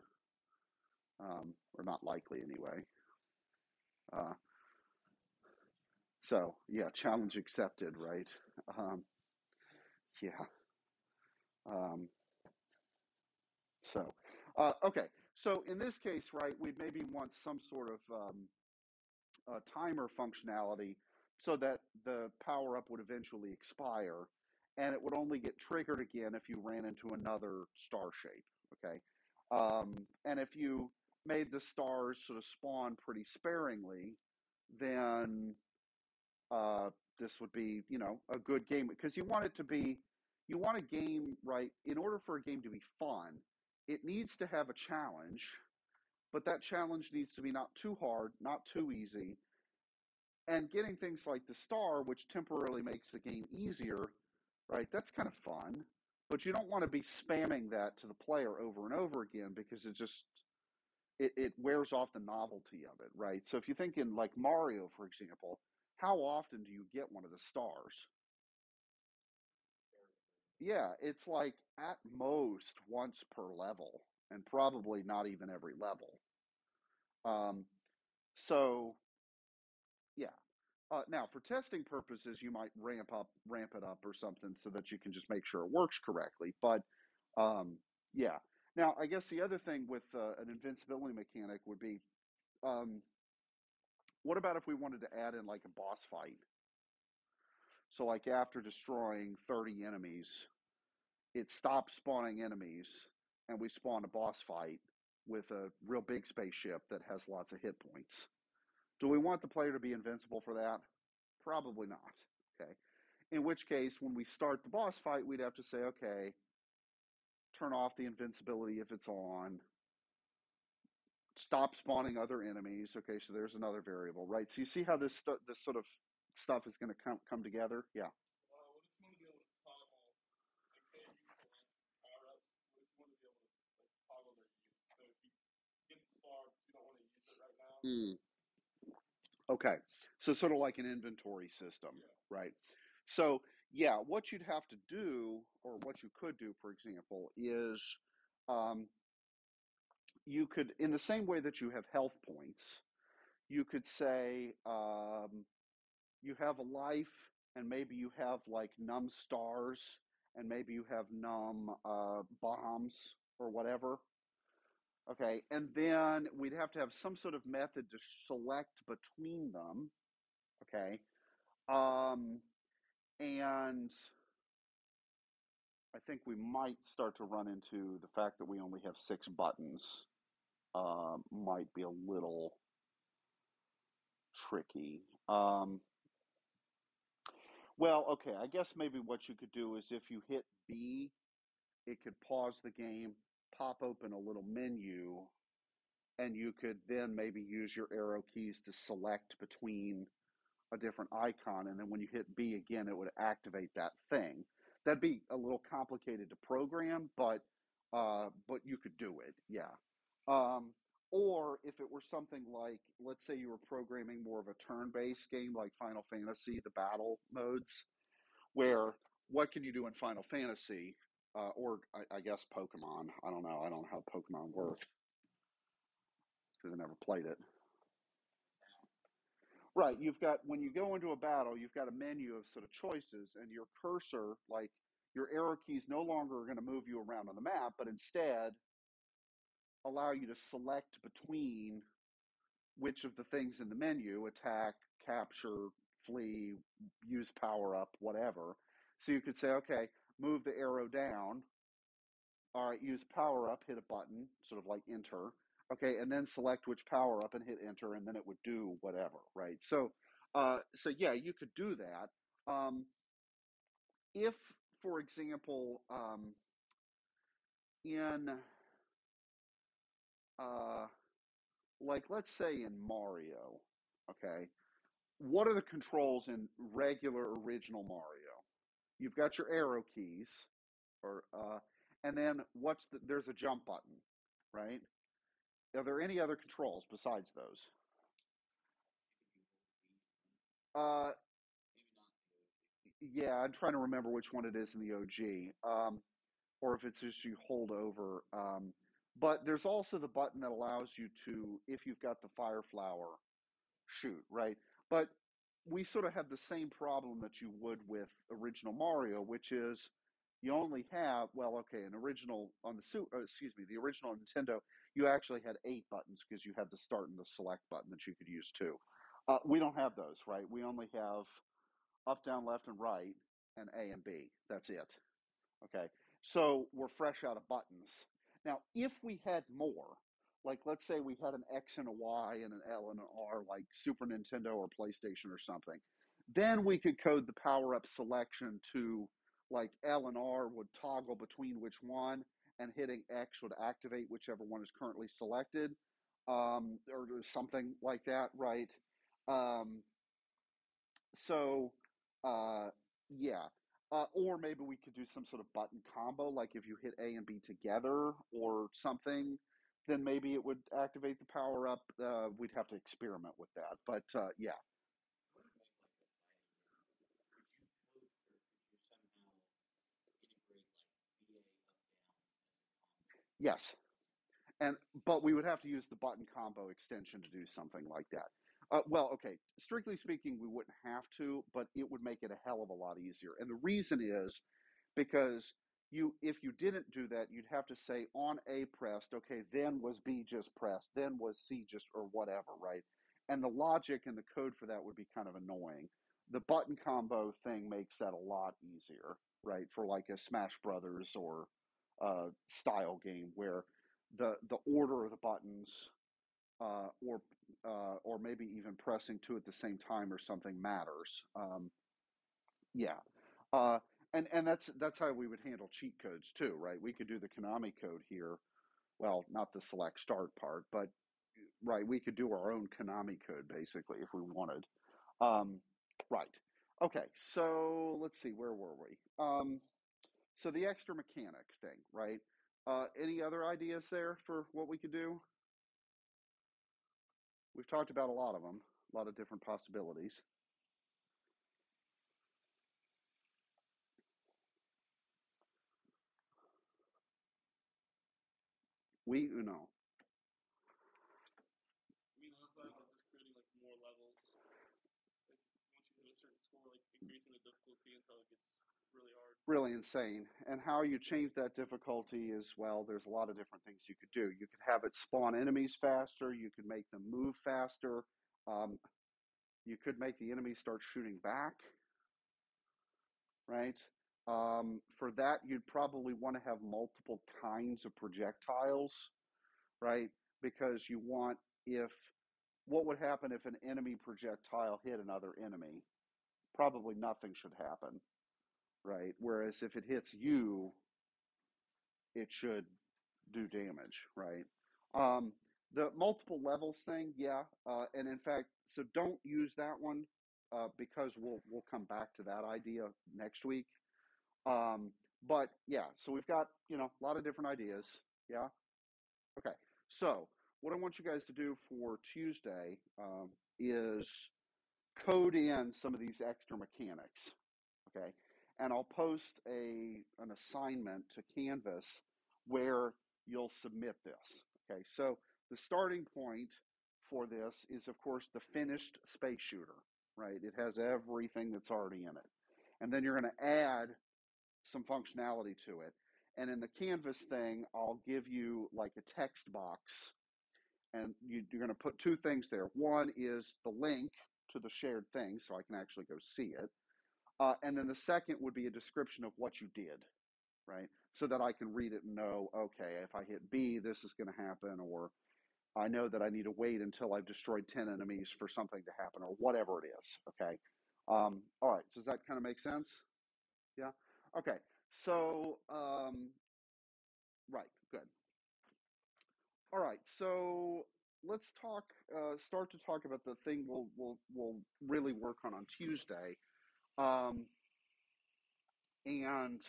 or not likely anyway. Uh, So yeah, challenge accepted, right? Um, yeah. Um, so okay. So in this case, right, we'd maybe want some sort of timer functionality so that the power up would eventually expire, and it would only get triggered again if you ran into another star shape. Okay. And if you made the stars sort of spawn pretty sparingly, then this would be, a good game, because you want a game, right? In order for a game to be fun, it needs to have a challenge, but that challenge needs to be not too hard, not too easy. And getting things like the star, which temporarily makes the game easier, right? That's kind of fun, but you don't want to be spamming that to the player over and over again, because it wears off the novelty of it, right? So if you think in like Mario, for example, how often do you get one of the stars? Yeah, it's like at most once per level, and probably not even every level. Um, so yeah. Now, for testing purposes, you might ramp it up or something so that you can just make sure it works correctly. But yeah. Now, I guess the other thing with an invincibility mechanic would be, um, what about if we wanted to add in like a boss fight? So, like after destroying 30 enemies, it stops spawning enemies, and we spawn a boss fight with a real big spaceship that has lots of hit points. Do we want the player to be invincible for that? Probably not. Okay. In which case, when we start the boss fight, we'd have to say, okay, turn off the invincibility if it's on, stop spawning other enemies. Okay, so there's another variable, right? So you see how this sort of stuff is going to come together? Yeah. What if you want to be able to toggle, like say you select power ups, what if you want to be able to like toggle their use? So if you get the star, but you don't want to use it right now. Mm. Okay, so sort of like an inventory system, Yeah. right? So yeah, what you'd have to do, or what you could do, for example, is um, you could, in the same way that you have health points, you could say, you have a life, and maybe you have like num stars, and maybe you have num bombs or whatever. Okay, and then we'd have to have some sort of method to select between them. Okay, um, and I think we might start to run into the fact that we only have 6 buttons. Might be a little tricky. Well, okay, I guess maybe what you could do is if you hit B, it could pause the game, pop open a little menu, and you could then maybe use your arrow keys to select between a different icon, and then when you hit B again, it would activate that thing. That'd be a little complicated to program, but you could do it, yeah. Um, or if it were something like, let's say you were programming more of a turn-based game like Final Fantasy, the battle modes, where what can you do in Final Fantasy, or I guess Pokemon? I don't know. I don't know how Pokemon works because I never played it. Right, you've got, when you go into a battle, you've got a menu of sort of choices, and your cursor, like your arrow keys, no longer are going to move you around on the map, but instead allow you to select between which of the things in the menu: attack, capture, flee, use power up, whatever. So you could say, okay, move the arrow down. All right, use power up, hit a button, sort of like enter. Okay, and then select which power up and hit enter, and then it would do whatever, right? So yeah, you could do that. Um, if, for example, in uh, like let's say in Mario, okay, what are the controls in regular original Mario? You've got your arrow keys, or and then there's a jump button, right? Are there any other controls besides those? Uh, Maybe not the OG. yeah, I'm trying to remember which one it is in the OG, or if it's just you hold over. But there's also the button that allows you to, if you've got the fire flower, shoot, right? But we sort of have the same problem that you would with original Mario, which is you only have, well, okay, an original on the original Nintendo, you actually had 8 buttons because you had the start and the select button that you could use too. We don't have those, right? We only have up, down, left, and right, and A and B. That's it. Okay, so we're fresh out of buttons. Now, if we had more, like let's say we had an X and a Y and an L and an R, like Super Nintendo or PlayStation or something, then we could code the power up selection to like L and R would toggle between which one, and hitting X would activate whichever one is currently selected, or something like that, right? Um, so, uh, yeah. Or maybe we could do some sort of button combo, like if you hit A and B together or something, then maybe it would activate the power up. We'd have to experiment with that. But yeah, What if like a fighting game? Could you code or could you somehow integrate like BA up down as a combo? yes. But we would have to use the button combo extension to do something like that. Well, okay, strictly speaking, we wouldn't have to, but it would make it a hell of a lot easier. And the reason is because if you didn't do that, you'd have to say on A pressed, okay, then was B just pressed, then was C just, or whatever, right? And the logic and the code for that would be kind of annoying. The button combo thing makes that a lot easier, right? For like a Smash Brothers or style game where the order of the buttons, or maybe even pressing two at the same time or something matters. Yeah, uh, and that's how we would handle cheat codes too, right? We could do the Konami code here. Well, not the select start part, but right, we could do our own Konami code basically if we wanted. Um, right. Okay, so let's see, where were we? So the extra mechanic thing, right? Any other ideas there for what we could do? We've talked about a lot of them, a lot of different possibilities. You know, I mean, I thought about just creating like more levels. Like once you hit a certain score, like increasing the difficulty until it gets really hard. really insane. And how you change that difficulty is, well, there's a lot of different things you could do. You could have it spawn enemies faster. You could make them move faster. Um, you could make the enemies start shooting back, right? For that, you'd probably want to have multiple kinds of projectiles, right? Because you want, if what would happen if an enemy projectile hit another enemy? Probably nothing should happen, right? Whereas if it hits you, it should do damage, right? Um, the multiple levels thing, yeah, and in fact, so don't use that one, because we'll come back to that idea next week. Um, but yeah, so we've got a lot of different ideas. Yeah, okay. So what I want you guys to do for Tuesday, is code in some of these extra mechanics. Okay, and I'll post an assignment to Canvas where you'll submit this. Okay, so the starting point for this is, of course, the finished space shooter, right? It has everything that's already in it. And then you're going to add some functionality to it. And in the Canvas thing, I'll give you like a text box, and you're going to put two things there. One is the link to the shared thing, so I can actually go see it. And then the second would be a description of what you did, right? So that I can read it and know, okay, if I hit B, this is going to happen, or I know that I need to wait until I've destroyed 10 enemies for something to happen, or whatever it is, okay? All right, so does that kind of make sense? Yeah? Okay, so, right, good. All right, so let's start to talk about the thing we'll really work on Tuesday. Um, and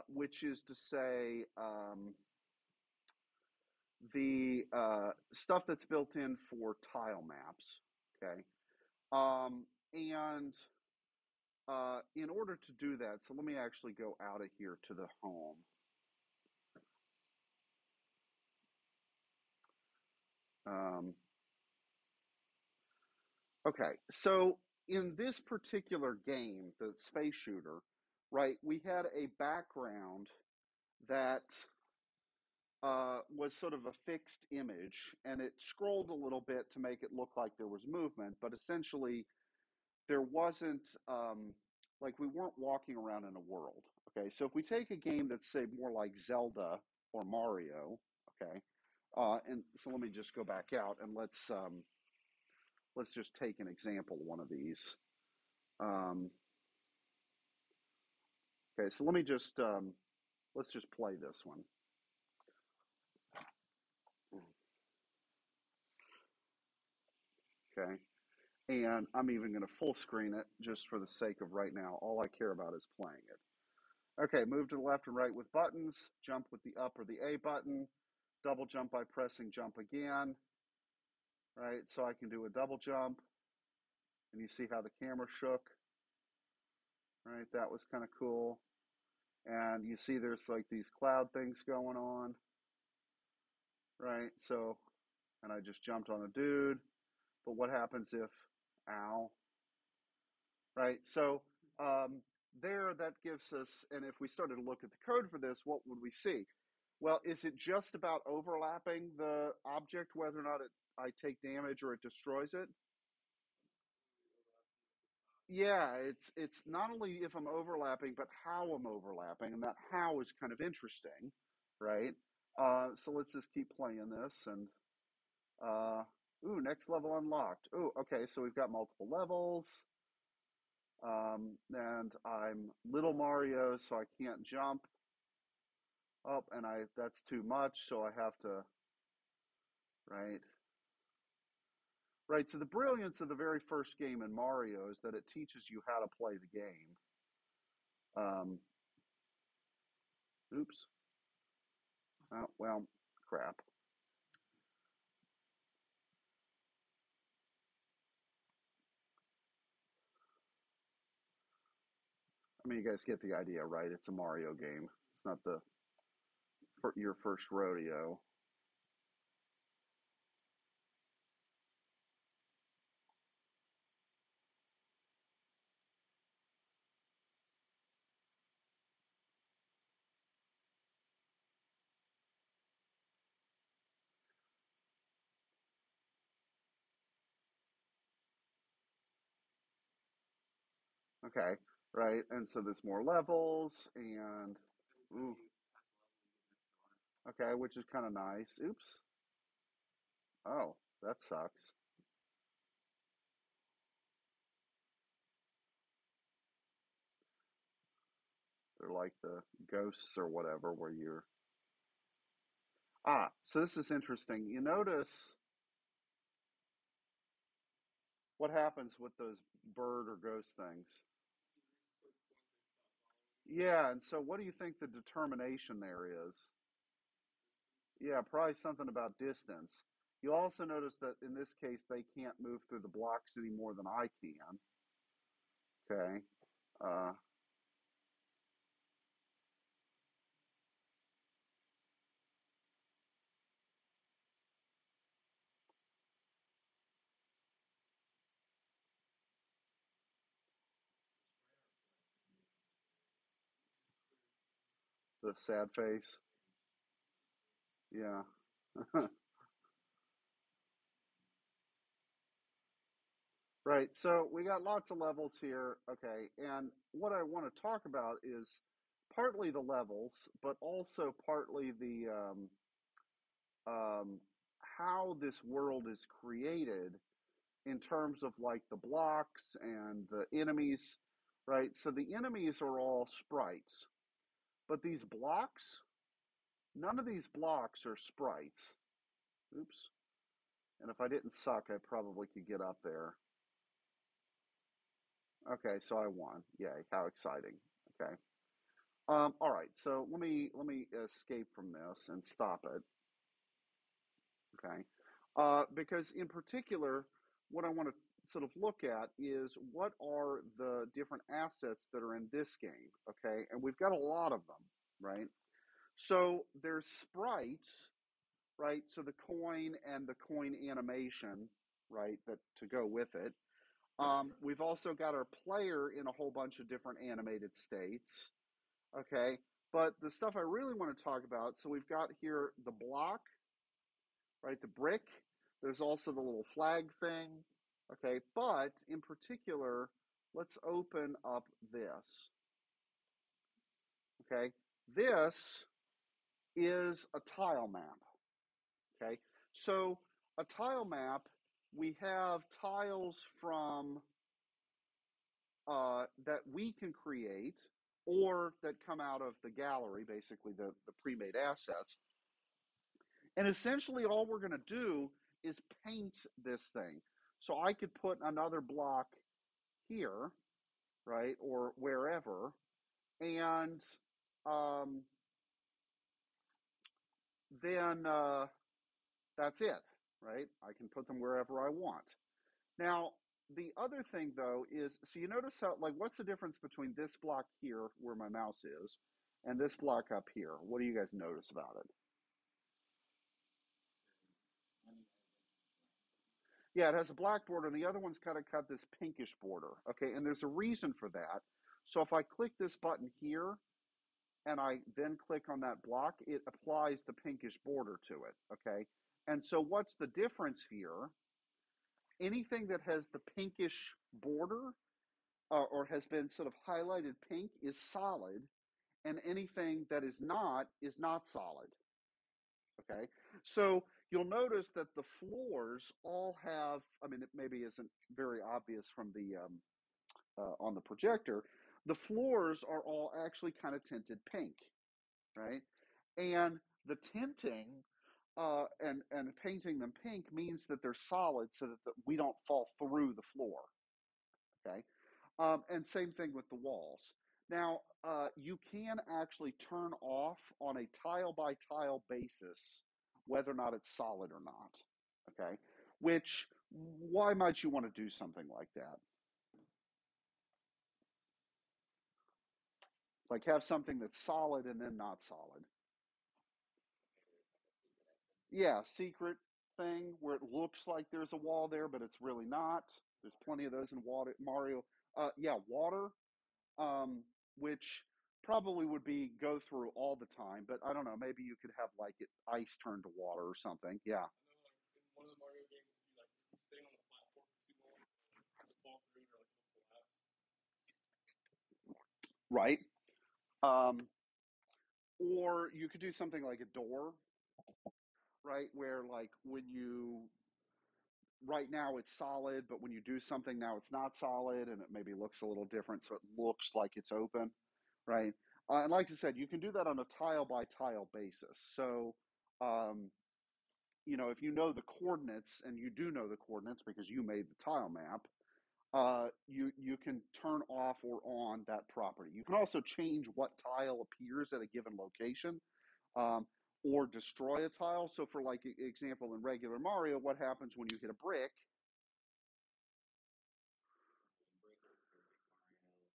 which is to say, the stuff that's built in for tile maps. Okay, and in order to do that, so let me actually go out of here to the home. Um, Okay, so in this particular game, the space shooter, right, we had a background that was sort of a fixed image, and it scrolled a little bit to make it look like there was movement, but essentially there wasn't, like we weren't walking around in a world. Okay, so if we take a game that's, say, more like Zelda or Mario, okay, and so let me just go back out and let's just take an example of one of these. Um, okay, so let me just let's just play this one. Okay, and I'm even going to full screen it just for the sake of right now. All I care about is playing it. Okay, move to the left and right with buttons, jump with the up or the A button, double jump by pressing jump again, right? So I can do a double jump, and you see how the camera shook, right? That was kind of cool. And you see there's like these cloud things going on, right? So, and I just jumped on a dude, but what happens if, ow, right? So there, that gives us, and if we started to look at the code for this, what would we see? Well, is it just about overlapping the object, whether or not I take damage or it destroys it? Yeah, it's not only if I'm overlapping, but how I'm overlapping, and that how is kind of interesting, right? So let's just keep playing this, and uh, ooh, next level unlocked. Ooh, okay, so we've got multiple levels. And I'm little Mario, so I can't jump up, and that's too much, so I have to, right? Right, so the brilliance of the very first game in Mario is that it teaches you how to play the game. Um, oops. Oh, well, crap. I mean, you guys get the idea, right? It's a Mario game. It's not your first rodeo. Okay, right? And so there's more levels, and ooh, okay, which is kind of nice. Oops. Oh, that sucks. They're like the ghosts or whatever, where you're. So this is interesting. You notice what happens with those bird or ghost things. Yeah, and so what do you think the determination there is? Yeah, probably something about distance. You also notice that in this case, they can't move through the blocks any more than I can. Okay. Uh, the sad face. Yeah. Right. So we got lots of levels here. Okay. And what I want to talk about is partly the levels, but also partly um, how this world is created in terms of like the blocks and the enemies, right? So the enemies are all sprites, but these blocks, none of these blocks are sprites. Oops. And if I didn't suck, I probably could get up there. Okay, so I won. Yay, how exciting. Okay. All right, so let me escape from this and stop it. Okay. Because in particular, what I want to sort of look at is what are the different assets that are in this game. Okay, and we've got a lot of them, right? So there's sprites, right? So the coin and the coin animation, right, that to go with it. We've also got our player in a whole bunch of different animated states, okay? But the stuff I really want to talk about, so we've got here the block, right, the brick. There's also the little flag thing, okay? But in particular, let's open up this, okay? This is a tile map, okay? So a tile map, we have tiles from that we can create or that come out of the gallery, basically the pre-made assets. And essentially all we're going to do is paint this thing. So I could put another block here, right, or wherever, and then that's it, right? I can put them wherever I want. Now, the other thing though is, so you notice how, like, what's the difference between this block here where my mouse is and this block up here? What do you guys notice about it? Yeah, it has a black border and the other one's kind of got this pinkish border. Okay, and there's a reason for that. So if I click this button here and I then click on that block, it applies the pinkish border to it. Okay, and so what's the difference here? Anything that has the pinkish border or has been sort of highlighted pink is solid, and anything that is not solid. Okay, so you'll notice that the floors all have, I mean, it maybe isn't very obvious from the on the projector, the floors are all actually kind of tinted pink, right? And the tinting and painting them pink means that they're solid so that we don't fall through the floor, okay? And same thing with the walls. Now, you can actually turn off on a tile by tile basis whether or not it's solid or not, okay? Which, why might you want to do something like that? Like have something that's solid and then not solid. Yeah, secret thing where it looks like there's a wall there, but it's really not. There's plenty of those in Mario. Yeah, water, which probably would be go through all the time, but I don't know. Maybe you could have like it ice turned to water or something. Yeah. I know, like in one of the Mario games, if you stay on the platform for too long, you fall through or like it'll collapse. Right. Um, or you could do something like a door, right? Where like when you right now it's solid, but when you do something now it's not solid and it maybe looks a little different, so it looks like it's open, right? And like I said, you can do that on a tile by tile basis. So, um, you know, if you know the coordinates, and you do know the coordinates because you made the tile map, you can turn off or on that property. You can also change what tile appears at a given location, um, or destroy a tile. So, for like example, in regular Mario, what happens when you hit a brick?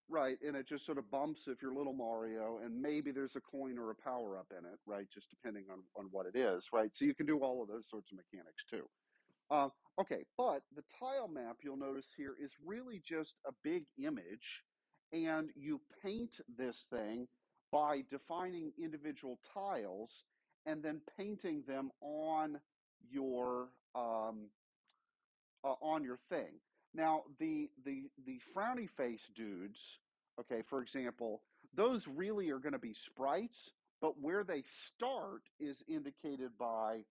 Right, and it just sort of bumps if you're little Mario, and maybe there's a coin or a power up in it, right? Just depending on what it is, right? So you can do all of those sorts of mechanics too. Uh, okay, but the tile map you'll notice here is really just a big image, and you paint this thing by defining individual tiles and then painting them on your thing. Now, the frowny face dudes, okay, for example, those really are going to be sprites, but where they start is indicated by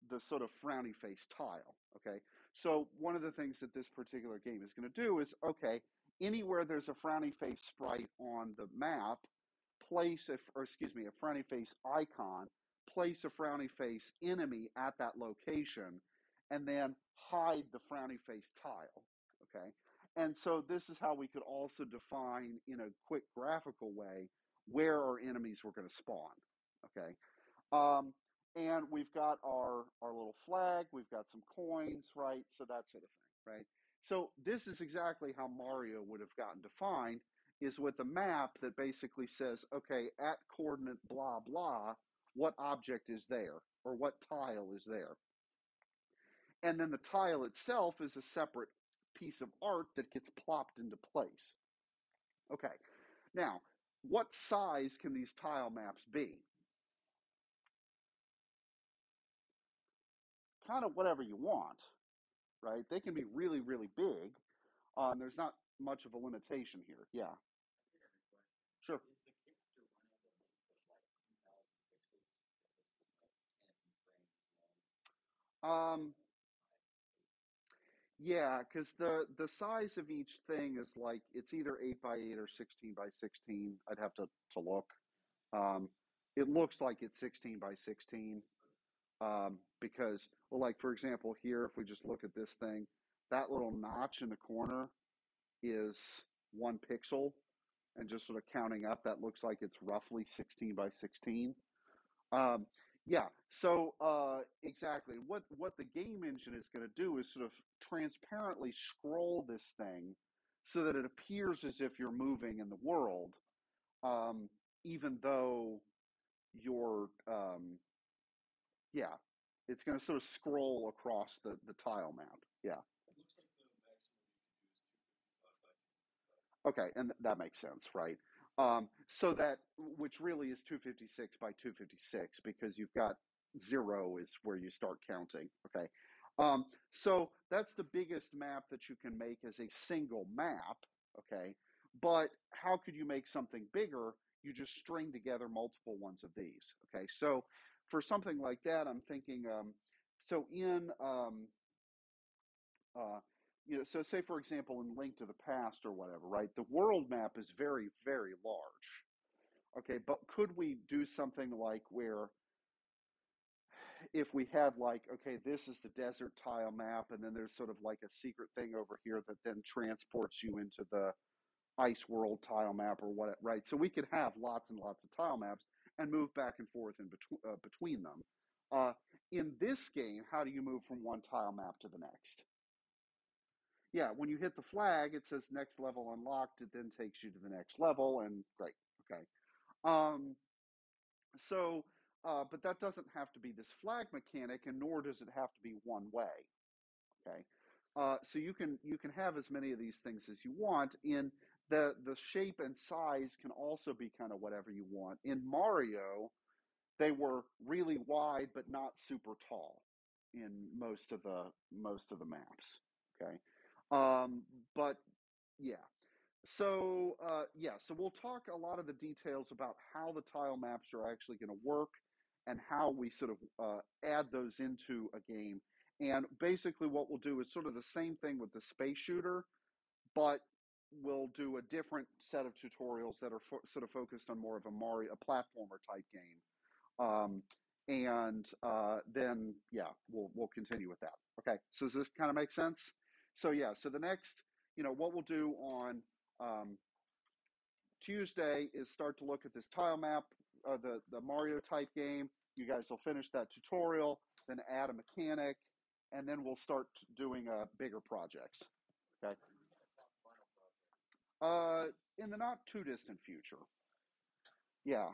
the sort of frowny face tile. Okay, so one of the things that this particular game is going to do is, okay, anywhere there's a frowny face sprite on the map, place a, or excuse me, a frowny face icon, place a frowny face enemy at that location, and then hide the frowny face tile. Okay, and so this is how we could also define in a quick graphical way where our enemies were going to spawn. Okay, um, and we've got our little flag, we've got some coins, right? So that sort of thing, right? So this is exactly how Mario would have gotten defined, is with a map that basically says, okay, at coordinate blah blah, what object is there or what tile is there. And then the tile itself is a separate piece of art that gets plopped into place. Okay, now, what size can these tile maps be? Kind of whatever you want, right? They can be really, really big. There's not much of a limitation here. Yeah, I did have a question. sure. Is the character running the length of like 2,000 pixels if this is like 10 frames long? Um, yeah, because the size of each thing is like it's either 8 by 8 or 16 by 16. I'd have to look. Um, it looks like it's 16 by 16 because, well, like for example, here if we just look at this thing, that little notch in the corner is 1 pixel, and just sort of counting up, that looks like it's roughly 16 by 16. Um, yeah, so exactly what the game engine is going to do is sort of transparently scroll this thing so that it appears as if you're moving in the world, um, even though you're, yeah, it's going to sort of scroll across the tile map. Yeah. It looks like the maximum you can do is 255 by 255. Okay, and that makes sense, right? So that, which really is 256 by 256 because you've got zero is where you start counting. Okay, so that's the biggest map that you can make as a single map. Okay, but how could you make something bigger? You just string together multiple ones of these. Okay, so for something like that, I'm thinking. So in uh, so say for example in Link to the Past or whatever, right? The world map is very, very large. Okay, but could we do something like where if we had like, okay, this is the desert tile map, and then there's sort of like a secret thing over here that then transports you into the ice world tile map or what, right? So we could have lots and lots of tile maps and move back and forth in between them. Uh, in this game, how do you move from one tile map to the next? Yeah, when you hit the flag, it says next level unlocked. It then takes you to the next level, and great. Okay. Um, so, but that doesn't have to be this flag mechanic, and nor does it have to be one way. Okay. So you can have as many of these things as you want. In the shape and size can also be kind of whatever you want. In Mario, they were really wide but not super tall in most of the maps. Okay. But yeah. So we'll talk a lot of the details about how the tile maps are actually going to work and how we sort of add those into a game. And basically, what we'll do is sort of the same thing with the space shooter, but we'll do a different set of tutorials that are sort of focused on more of a platformer type game. Um, and then yeah, we'll continue with that. Okay, so does this kind of make sense? So yeah, so the next, what we'll do on um, Tuesday is start to look at this tile map, the Mario type game. You guys will finish that tutorial, then add a mechanic, and then we'll start doing bigger projects. Okay. When are we gonna talk final project? In the not too distant future. Yeah.